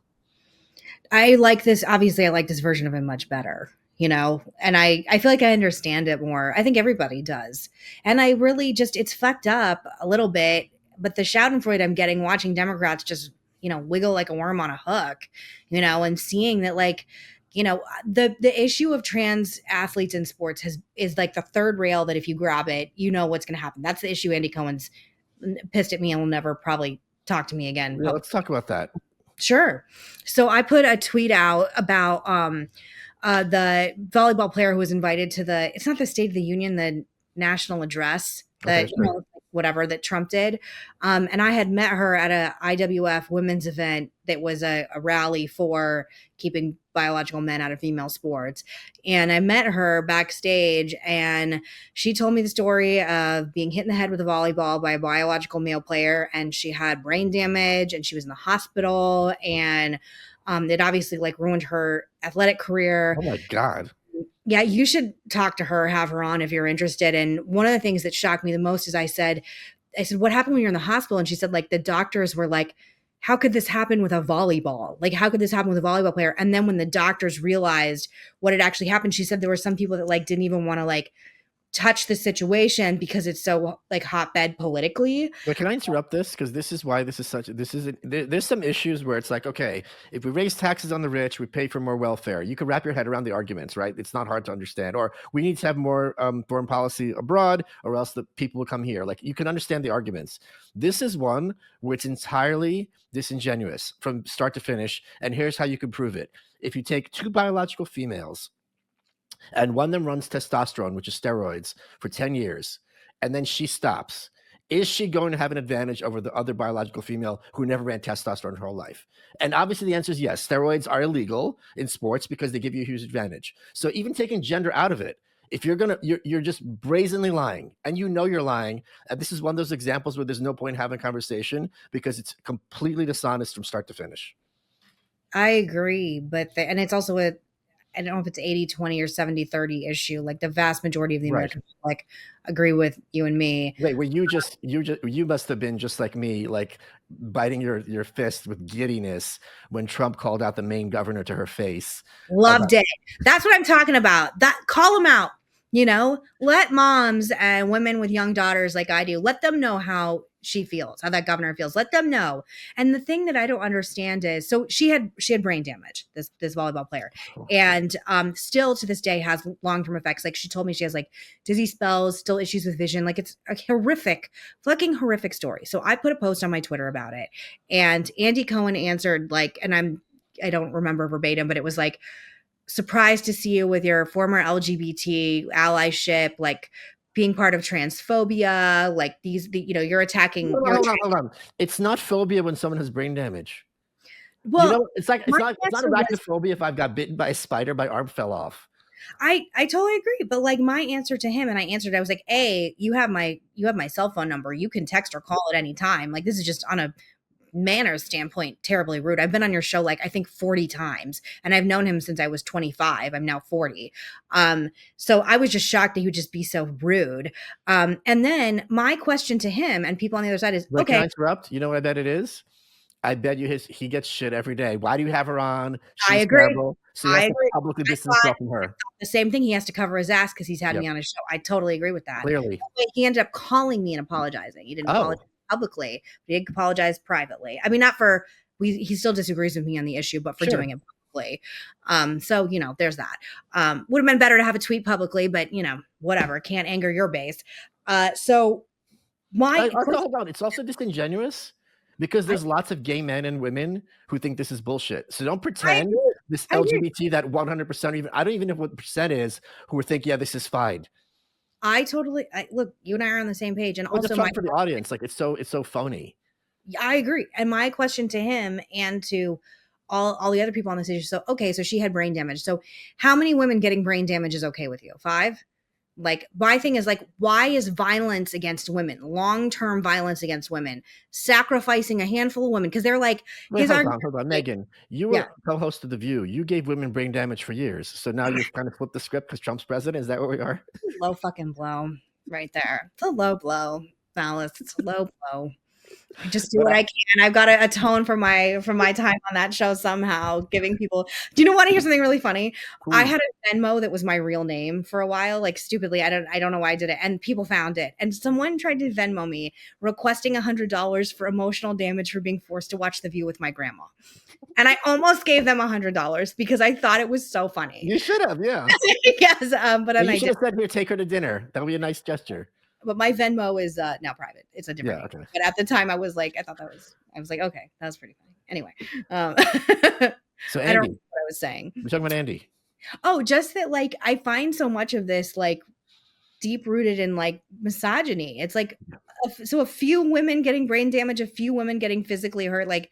I like this. Obviously, I like this version of him much better, and I feel like I understand it more. I think everybody does. And I really just, it's fucked up a little bit, but the schadenfreude I'm getting watching Democrats just, wiggle like a worm on a hook, and seeing that like, the issue of trans athletes in sports is like the third rail that if you grab it, you know what's going to happen. That's the issue. Andy Cohen's pissed at me and will never probably talk to me again. Yeah, let's talk about that. Sure. So I put a tweet out about the volleyball player who was invited to it's not the State of the Union, the national address that, Okay, sure. whatever that Trump did. And I had met her at a IWF women's event that was a rally for keeping biological men out of female sports. And I met her backstage and she told me the story of being hit in the head with a volleyball by a biological male player. And she had brain damage and she was in the hospital and it obviously like ruined her athletic career. Oh my God. Yeah, you should talk to her, have her on if you're interested. And one of the things that shocked me the most is I said, what happened when you're in the hospital? And she said, like, the doctors were like, how could this happen with a volleyball? Like, how could this happen with a volleyball player? And then when the doctors realized what had actually happened, she said there were some people that like didn't even want to like touch the situation because it's so like hotbed politically. But can I interrupt this? Because this is why there's some issues where it's like, okay, if we raise taxes on the rich, we pay for more welfare. You can wrap your head around the arguments, right? It's not hard to understand. Or we need to have more foreign policy abroad or else the people will come here. Like you can understand the arguments. This is one which entirely disingenuous from start to finish. And here's how you can prove it. If you take two biological females and one of them runs testosterone, which is steroids, for 10 years, and then she stops, is she going to have an advantage over the other biological female who never ran testosterone her whole life? And obviously the answer is yes. Steroids are illegal in sports because they give you a huge advantage. So even taking gender out of it, if you're just brazenly lying and you're lying, and this is one of those examples where there's no point in having a conversation because it's completely dishonest from start to finish. I agree, but and it's also I don't know if it's 80-20 or 70-30 issue. Like the vast majority of the American public agree with you and me. Wait, well, you must have been just like me, like biting your fist with giddiness when Trump called out the Maine governor to her face. Loved it. That's what I'm talking about. Call them out. Let moms and women with young daughters like I do, let them know how she feels, how that governor feels. Let them know. And the thing that I don't understand is, so she had brain damage, this volleyball player, and still to this day has long-term effects. Like she told me she has like dizzy spells, still issues with vision. Like it's a fucking horrific story. So I put a post on my Twitter about it, and Andy Cohen answered like, and I don't remember verbatim, but it was like, surprised to see you with your former LGBT allyship, like being part of transphobia, like you're attacking. Hold on. It's not phobia when someone has brain damage. Well, it's not arachnophobia if I've got bitten by a spider, my arm fell off. I totally agree. But like my answer to him, and I was like, A, you have my cell phone number. You can text or call at any time. Like this is just on a manners standpoint terribly rude. I've been on your show like I think 40 times and I've known him since I was 25. I'm now 40. So I was just shocked that he would just be so rude. And then my question to him and people on the other side is, okay. Can I interrupt? You know what I bet it is? I bet you he gets shit every day. Why do you have her on? I agree. Terrible. So he has to publicly distance himself from her. The same thing. He has to cover his ass because he's had me on his show. I totally agree with that. Clearly. He ended up calling me and apologizing. He didn't apologize publicly, but he apologized privately. I mean, not for he still disagrees with me on the issue, but for Sure. doing it publicly. So, there's that. Would have been better to have a tweet publicly, but, whatever. Can't anger your base. So my Also, hold on. It's also disingenuous because there's lots of gay men and women who think this is bullshit. So don't pretend this I agree. LGBT that 100%, even I don't even know what the percent is, who would think, yeah, this is fine. Look, you and I are on the same page. And But also just for the audience, like it's so phony. I agree. And my question to him and to all the other people on this issue. So, okay, so she had brain damage. So how many women getting brain damage is okay with you? 5? Like, my thing is, like, why is violence against women, long-term violence against women, sacrificing a handful of women? Because they're like, Wait, hold on. Megan, you were Yeah. co-host of The View. You gave women brain damage for years. So now you've kind of flipped the script because Trump's president. Is that where we are? Low fucking blow right there. It's a low blow, Malice. It's a low blow. I just do what I can. I've got to atone for my time on that show somehow, giving people. Do you want to hear something really funny? Cool. I had a Venmo that was my real name for a while, like stupidly. I don't know why I did it, and people found it. And someone tried to Venmo me, requesting $100 for emotional damage for being forced to watch The View with my grandma. And I almost gave them $100 because I thought it was so funny. You should have, yeah. Yes, but then you I should have said, "Here, take her to dinner." That would be a nice gesture. But my Venmo is now private. It's a different name. But at the time I was like, I was like, okay, that was pretty funny. Anyway. So Andy, I don't know what I was saying. We're talking about Andy. Oh, just that, like, I find so much of this, like, deep rooted in, like, misogyny. It's like, so a few women getting brain damage, a few women getting physically hurt. Like,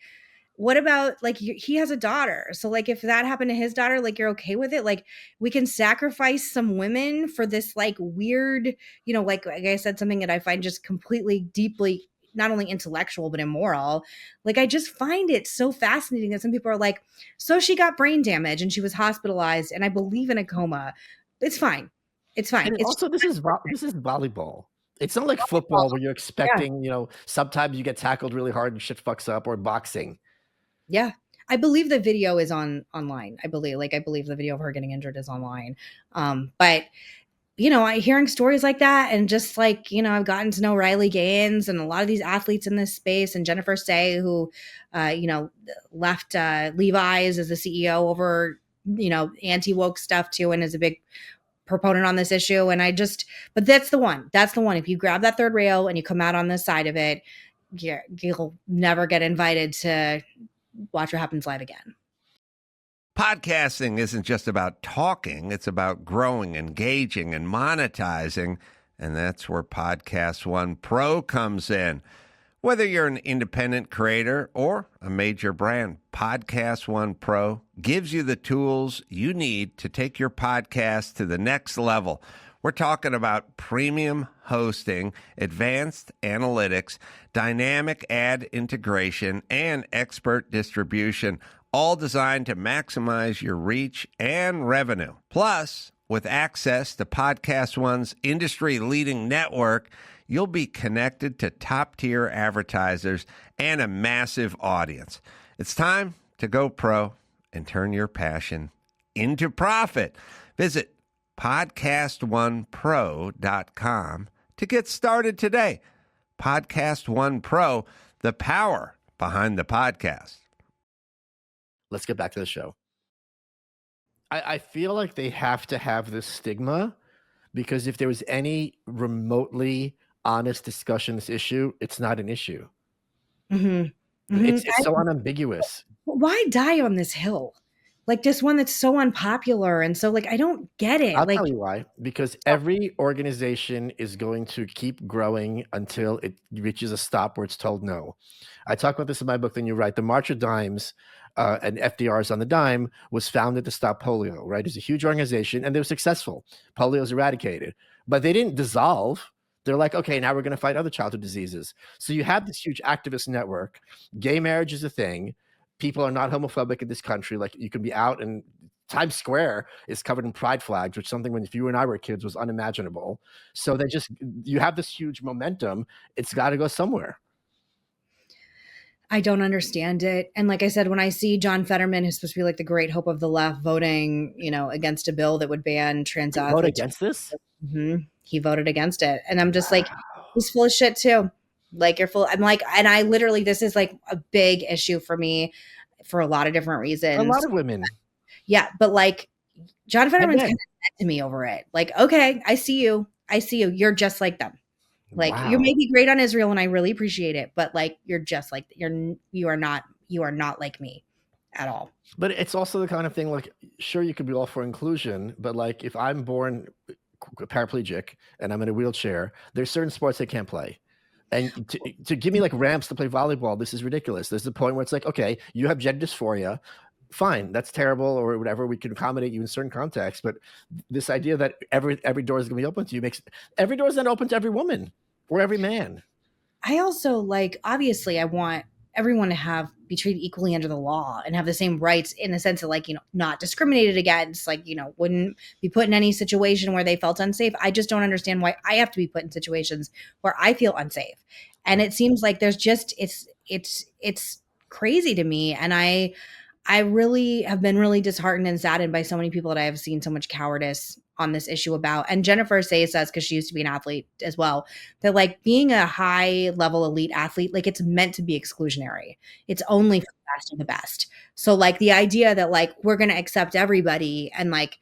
what about, like, he has a daughter. So, like, if that happened to his daughter, like, you're okay with it? Like, we can sacrifice some women for this, like, weird, like I said, something that I find just completely, deeply, not only intellectual, but immoral. Like, I just find it so fascinating that some people are like, so she got brain damage and she was hospitalized and I believe in a coma. It's fine. It's fine. And also, this is volleyball. It's not like football where you're expecting, sometimes you get tackled really hard and shit fucks up, or boxing. Yeah. I believe the video is online. I believe the video of her getting injured is online. But hearing stories like that, and just like, I've gotten to know Riley Gaines and a lot of these athletes in this space, and Jennifer Say, who, left Levi's as the CEO over, anti-woke stuff too, and is a big proponent on this issue. And but that's the one. If you grab that third rail and you come out on this side of it, you'll never get invited to watch what happens live again. Podcasting isn't just about talking. It's about growing, engaging, and monetizing. And that's where Podcast One Pro comes in. Whether you're an independent creator or a major brand, Podcast One Pro gives you the tools you need to take your podcast to the next level. We're talking about premium hosting, advanced analytics, dynamic ad integration, and expert distribution, all designed to maximize your reach and revenue. Plus, with access to Podcast One's industry-leading network, you'll be connected to top-tier advertisers and a massive audience. It's time to go pro and turn your passion into profit. Visit podcastonePro.com to get started today. Podcast One Pro, the power behind the podcast. Let's get back to the show. I feel like they have to have this stigma, because if there was any remotely honest discussion this issue, it's not an issue. Mm-hmm. Mm-hmm. It's so unambiguous. Why die on this hill? Like, this one that's so unpopular, and so, like, I don't get it. I'll tell you why. Because every organization is going to keep growing until it reaches a stop where it's told no. I talk about this in my book, Then You Write. The March of Dimes and FDR's On the Dime was founded to stop polio, right? It's a huge organization, and they were successful. Polio is eradicated. But they didn't dissolve. They're like, okay, now we're going to fight other childhood diseases. So you have this huge activist network. Gay marriage is a thing. People are not homophobic in this country. Like, you can be out, and Times Square is covered in pride flags, which is something when if you and I were kids was unimaginable. So you have this huge momentum. It's got to go somewhere. I don't understand it. And like I said, when I see John Fetterman, who's supposed to be like the great hope of the left, voting, against a bill that would ban trans athletes. Vote against this? Mm-hmm. He voted against it. And I'm just like, he's full of shit too. Like you're full. I'm like, and I literally, this is like a big issue for me for a lot of different A reasons. lot of women. Yeah. But like John And Fetterman's men. kind of said to me over it. Like, okay, I see you. I see you. You're just like them. Like you Wow. may be great on Israel and I really appreciate it, but like you're just like you are not like me at all. But it's also the kind of thing like, sure, you could be all for inclusion, but like if I'm born paraplegic and I'm in a wheelchair, there's certain sports I can't play. And to give me like ramps to play volleyball, this is ridiculous. There's a point where it's like, okay, you have gender dysphoria. Fine, that's terrible or whatever. We can accommodate you in certain contexts. But this idea that every door is going to be open to you makes every door is not open to every woman or every man. I also like, obviously I want everyone to be treated equally under the law and have the same rights in the sense of like, not discriminated against, like, wouldn't be put in any situation where they felt unsafe. I just don't understand why I have to be put in situations where I feel unsafe. And it seems like there's just, it's crazy to me. And I really have been really disheartened and saddened by so many people that I have seen so much cowardice on this issue about. And Jennifer says, because she used to be an athlete as well, that like being a high level elite athlete, like it's meant to be exclusionary. It's only for the best of the best. So like the idea that like we're going to accept everybody and like,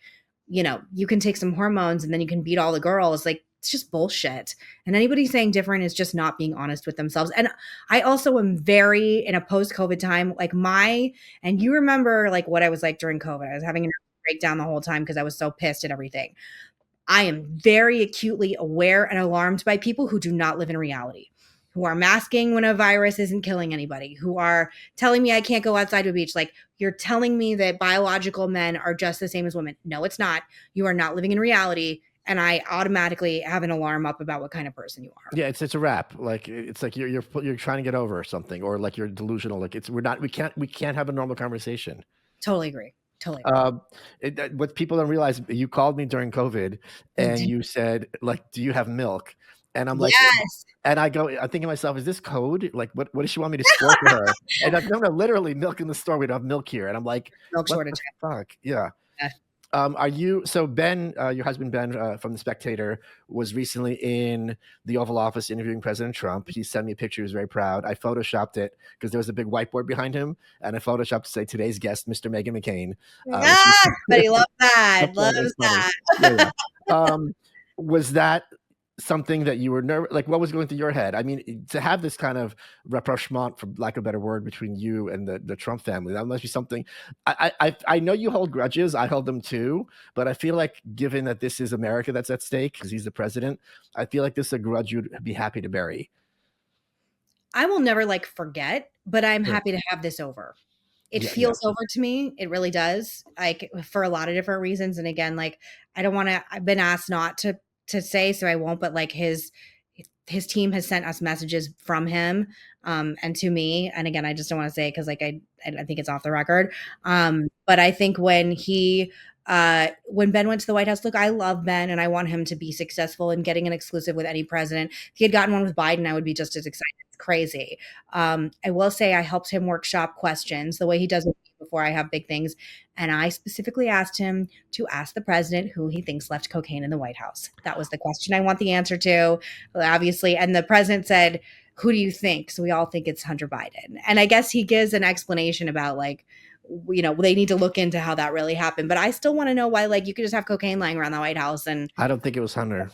you can take some hormones and then you can beat all the girls, like it's just bullshit. And anybody saying different is just not being honest with themselves. And I also am very in a post-COVID time, like and you remember like what I was like during COVID. I was having a breakdown the whole time because I was so pissed at everything. I am very acutely aware and alarmed by people who do not live in reality, who are masking when a virus isn't killing anybody, who are telling me I can't go outside to a beach. Like, you're telling me that biological men are just the same as women. No, it's not. You are not living in reality. And I automatically have an alarm up about what kind of person you are. Yeah, it's a wrap. Like it's like you're trying to get over something, or like you're delusional. Like we can't have a normal conversation. Totally agree. Totally. What people don't realize, you called me during COVID and you said like, "Do you have milk?" And I'm like, yes. And I think to myself, is this code? Like, what does she want me to store for her? And I'm no, literally milk in the store. We don't have milk here. And I'm like, milk shortage. Fuck, yeah. So Ben, your husband Ben from The Spectator, was recently in the Oval Office interviewing President Trump. He sent me a picture. He was very proud. I photoshopped it because there was a big whiteboard behind him, and I photoshopped to say today's guest, Mr. Meghan McCain. But he loves that. Loves that. Yeah. Was that something that you were nervous? Like, what was going through your head? I mean, to have this kind of rapprochement, for lack of a better word, between you and the Trump family, that must be something. I know you hold grudges. I hold them too, but I feel like, given that this is America that's at stake because he's the president, I feel like this is a grudge you'd be happy to bury. I will never like forget, but I'm happy to have this over. It feels over to me. It really does. Like, for a lot of different reasons. And again, like, I don't want to, I've been asked not to say, so I won't, but like his team has sent us messages from him and to me. And again, I just don't want to say it because like I think it's off the record. But I think when Ben went to the White House, look, I love Ben and I want him to be successful in getting an exclusive with any president. If he had gotten one with Biden, I would be just as excited. It's crazy. I will say I helped him workshop questions the way he does with me before I have big things. And I specifically asked him to ask the president who he thinks left cocaine in the White House. That was the question I want the answer to, obviously. And the president said, who do you think? So we all think it's Hunter Biden. And I guess he gives an explanation about like, they need to look into how that really happened. But I still want to know why, like, you could just have cocaine lying around the White House. And I don't think it was Hunter.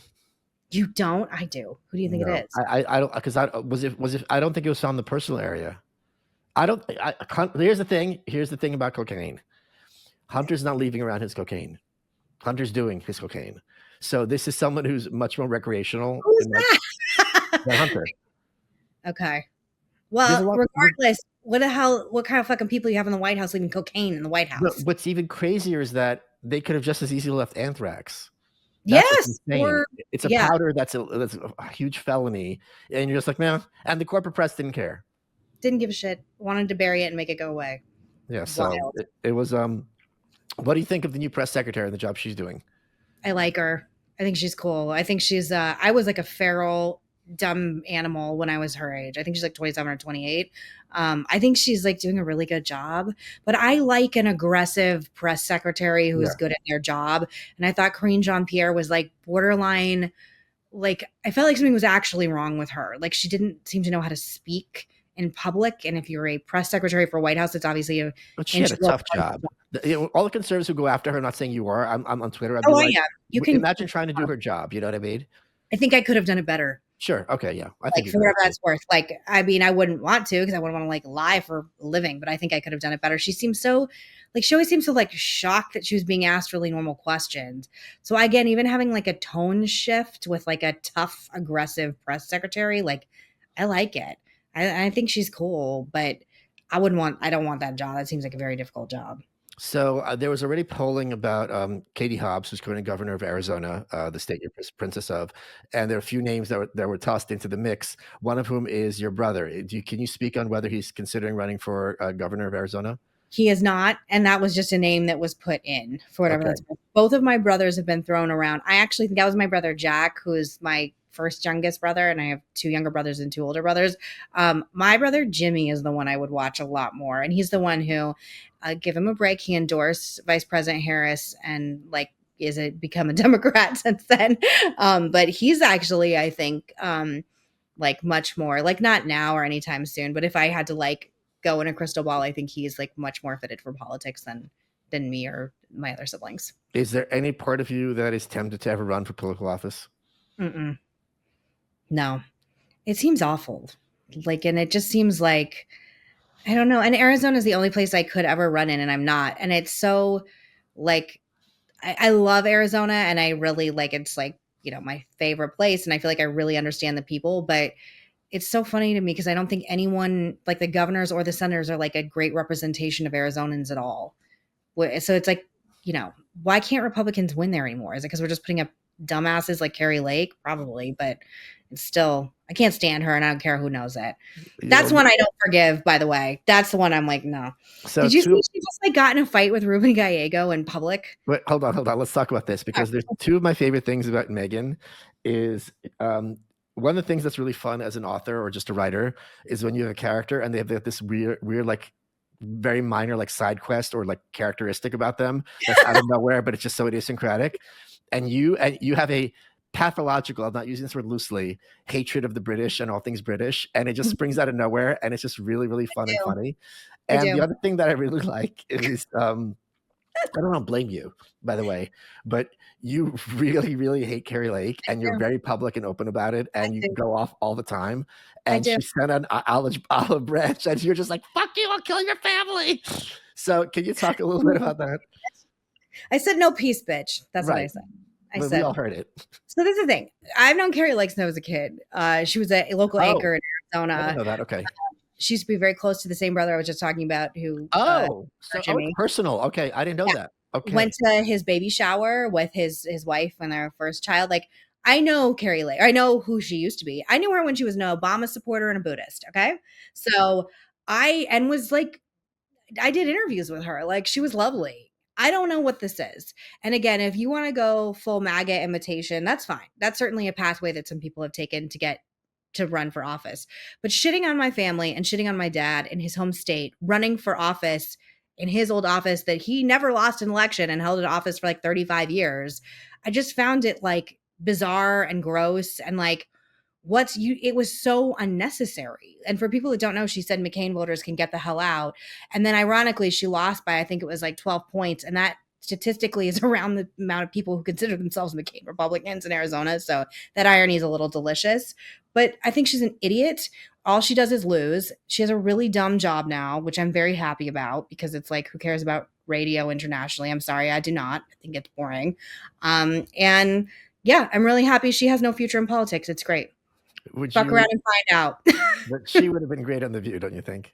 You don't? I do. Who do you think it is? I don't, because I don't think it was found in the personal area. Here's the thing about cocaine. Hunter's not leaving around his cocaine. Hunter's doing his cocaine. So this is someone who's much more recreational than Hunter. Okay. Well, regardless, what kind of fucking people you have in the White House leaving cocaine in the White House? What's even crazier is that they could have just as easily left anthrax. Yes. It's a powder that's a huge felony. And you're just like, man, and the corporate press didn't care. Didn't give a shit. Wanted to bury it and make it go away. Yeah. So it was, what do you think of the new press secretary and the job she's doing? I like her. I think she's cool. I think she's, I was like a feral, dumb animal when I was her age. I think she's like 27 or 28. I think she's like doing a really good job, but I like an aggressive press secretary who's good at their job. And I thought Karine Jean-Pierre was like borderline like I felt like something was actually wrong with her. Like she didn't seem to know how to speak in public. And if you're a press secretary for White House, it's obviously a But she had a integral tough part of job. the job. You know, all the conservatives who go after her, not saying you are, I'm on Twitter, I'd be Oh, I like, am. You can. imagine trying to do her job. You know what I mean? I think I could have done it better. Sure. Okay. Yeah. I think Like you for could whatever too. that's worth. Like, I mean, I wouldn't want to because I wouldn't want to like lie for a living, but I think I could have done it better. She seems so like she always seems so like shocked that she was being asked really normal questions. So again, even having like a tone shift with like a tough, aggressive press secretary, like I like it. I think she's cool, but I don't want that job. That seems like a very difficult job. So there was already polling about Katie Hobbs, who's currently governor of Arizona, the state you're princess of, and there are a few names that were tossed into the mix. One of whom is your brother. Can you speak on whether he's considering running for governor of Arizona? He is not, and that was just a name that was put in for whatever Okay. that's worth. Both of my brothers have been thrown around. I actually think that was my brother Jack, who is my first youngest brother, and I have two younger brothers and two older brothers. My brother Jimmy is the one I would watch a lot more, and he's the one who, give him a break. He endorsed Vice President Harris, and like is it become a Democrat since then? But he's actually, I think, like much more like not now or anytime soon, but if I had to like go in a crystal ball, I think he's like much more fitted for politics than me or my other siblings. Is there any part of you that is tempted to ever run for political office? Mm-mm. No, it seems awful. Like, and it just seems like I don't know. And Arizona is the only place I could ever run in, and I'm not. And it's so like I love Arizona, and I really like it's like my favorite place, and I feel like I really understand the people, but it's so funny to me because I don't think anyone like the governors or the senators are like a great representation of Arizonans at all. So it's like, why can't Republicans win there anymore? Is it because we're just putting up dumbasses like Carrie Lake? Probably, but it's still, I can't stand her and I don't care who knows it. That's one I don't forgive, by the way. That's the one I'm like, no. So Did you see she just like got in a fight with Ruben Gallego in public? But hold on. Let's talk about this because there's two of my favorite things about Meghan is one of the things that's really fun as an author or just a writer is when you have a character and they have this weird like very minor like side quest or like characteristic about them that's out of nowhere, but it's just so idiosyncratic. And you have a pathological, I'm not using this word loosely, hatred of the British and all things British, and it just springs out of nowhere, and it's just really, really fun and funny. And the other thing that I really like is I don't blame you, by the way, but you really, really hate Carrie Lake, and you're very public and open about it, and you go off all the time. And she sent an olive branch, and you're just like, "Fuck you! I'll kill your family." So, can you talk a little bit about that? I said no peace, bitch. That's what I said. But we all heard it. So this is the thing. I've known Carrie Lake since I was a kid. She was a local anchor in Arizona. I didn't know that. Okay. She used to be very close to the same brother I was just talking about who It's personal. Okay. I didn't know that. Okay. Went to his baby shower with his wife and their first child. Like, I know Carrie Lake. I know who she used to be. I knew her when she was an Obama supporter and a Buddhist. Okay. So I did interviews with her. Like, she was lovely. I don't know what this is. And again, if you want to go full MAGA imitation, that's fine. That's certainly a pathway that some people have taken to get to run for office. But shitting on my family and shitting on my dad in his home state, running for office in his old office that he never lost an election and held an office for like 35 years, I just found it like bizarre and gross and like it was so unnecessary. And for people that don't know, she said McCain voters can get the hell out. And then ironically, she lost by, I think it was like 12 points. And that statistically is around the amount of people who consider themselves McCain Republicans in Arizona. So that irony is a little delicious. But I think she's an idiot. All she does is lose. She has a really dumb job now, which I'm very happy about because it's like, who cares about radio internationally? I'm sorry, I do not. I think it's boring. And yeah, I'm really happy she has no future in politics. It's great. Fuck around and find out. But she would have been great on The View, don't you think?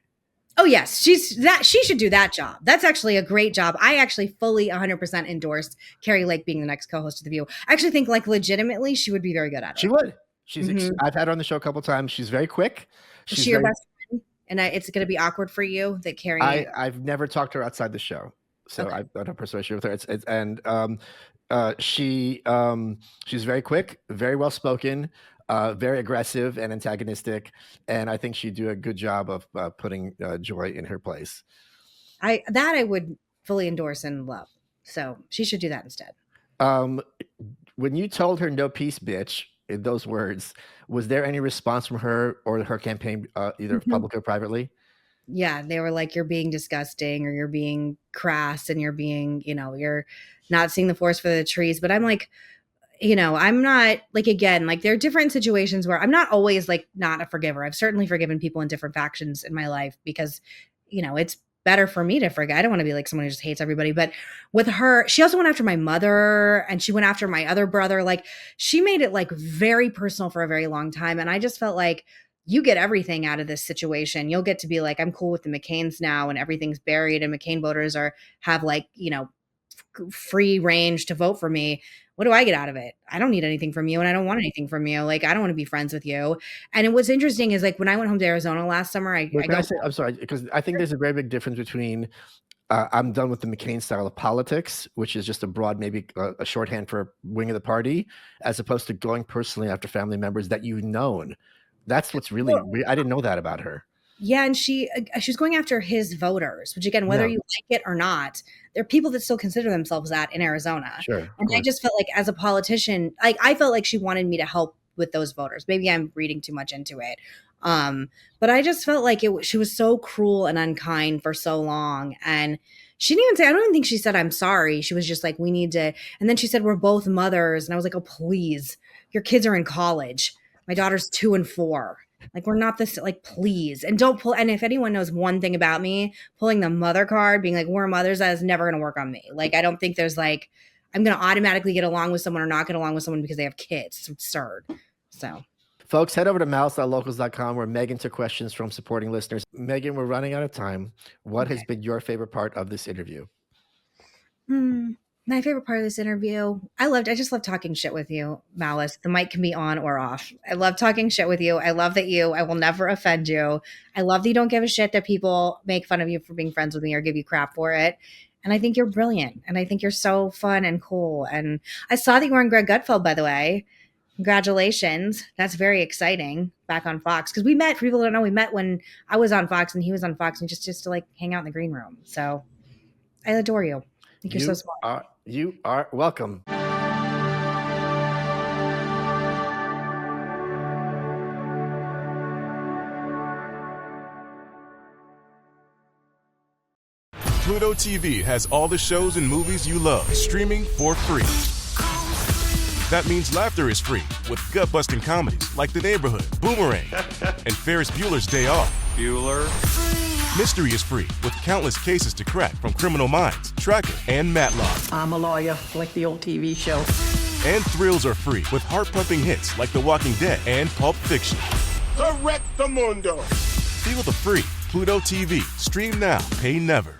Oh yes, she should do that job. That's actually a great job. I actually fully 100% endorse Carrie Lake being the next co-host of The View. I actually think like legitimately she would be very good at it. She would. I've had her on the show a couple of times. She's very quick. Is she your best friend? And it's going to be awkward for you that Carrie. I've never talked to her outside the show, so okay. I don't have persuasion with her. She's very quick, very well spoken. Very aggressive and antagonistic, and I think she'd do a good job of putting Joy in her place. I would fully endorse and love. So she should do that instead. When you told her no peace, bitch, those words. Was there any response from her or her campaign, either publicly or privately? Yeah, they were like, you're being disgusting, or you're being crass, and you're being, you're not seeing the forest for the trees. But I'm like, I'm not like, again, like there are different situations where I'm not always like not a forgiver. I've certainly forgiven people in different factions in my life because, it's better for me to forget. I don't want to be like someone who just hates everybody. But with her, she also went after my mother, and she went after my other brother. Like, she made it like very personal for a very long time. And I just felt like, you get everything out of this situation. You'll get to be like, I'm cool with the McCains now, and everything's buried, and McCain voters have like, free range to vote for me. What do I get out of it? I don't need anything from you, and I don't want anything from you. Like, I don't want to be friends with you. And what's interesting is like when I went home to Arizona last summer, I'm sorry, because I think there's a very big difference between I'm done with the McCain style of politics, which is just a broad, maybe a shorthand for a wing of the party, as opposed to going personally after family members that you've known. That's what's really weird. I didn't know that about her. Yeah, and she was going after his voters, which again, whether you like it or not, there are people that still consider themselves that in Arizona. Sure. And I just felt like as a politician, like I felt like she wanted me to help with those voters. Maybe I'm reading too much into it. But I just felt like she was so cruel and unkind for so long. And she didn't even say, I don't even think she said, I'm sorry. She was just like, we need to. And then she said, we're both mothers. And I was like, oh, please, your kids are in college. My daughter's 2 and 4. Like, we're not this, like, please. And don't pull. And if anyone knows one thing about me, pulling the mother card, being like, we're mothers, that is never going to work on me. Like, I don't think there's like, I'm going to automatically get along with someone or not get along with someone because they have kids. It's absurd. So, folks, head over to malice.locals.com where Megan took questions from supporting listeners. Megan, we're running out of time. What has been your favorite part of this interview? My favorite part of this interview, I just love talking shit with you, Malice. The mic can be on or off. I love talking shit with you. I love that I will never offend you. I love that you don't give a shit that people make fun of you for being friends with me or give you crap for it. And I think you're brilliant. And I think you're so fun and cool. And I saw that you were on Greg Gutfeld, by the way. Congratulations. That's very exciting. Back on Fox. Because we met, for people who don't know, we met when I was on Fox and he was on Fox, and just to like hang out in the green room. So I adore you. I think you're so smart. You are welcome. Pluto TV has all the shows and movies you love streaming for free. That means laughter is free with gut-busting comedies like The Neighborhood, Boomerang, and Ferris Bueller's Day Off. Bueller. Mystery is free with countless cases to crack from Criminal Minds, Tracker, and Matlock. I'm a lawyer, like the old TV show. And thrills are free with heart-pumping hits like The Walking Dead and Pulp Fiction. Correctamundo. Feel the free Pluto TV. Stream now, pay never.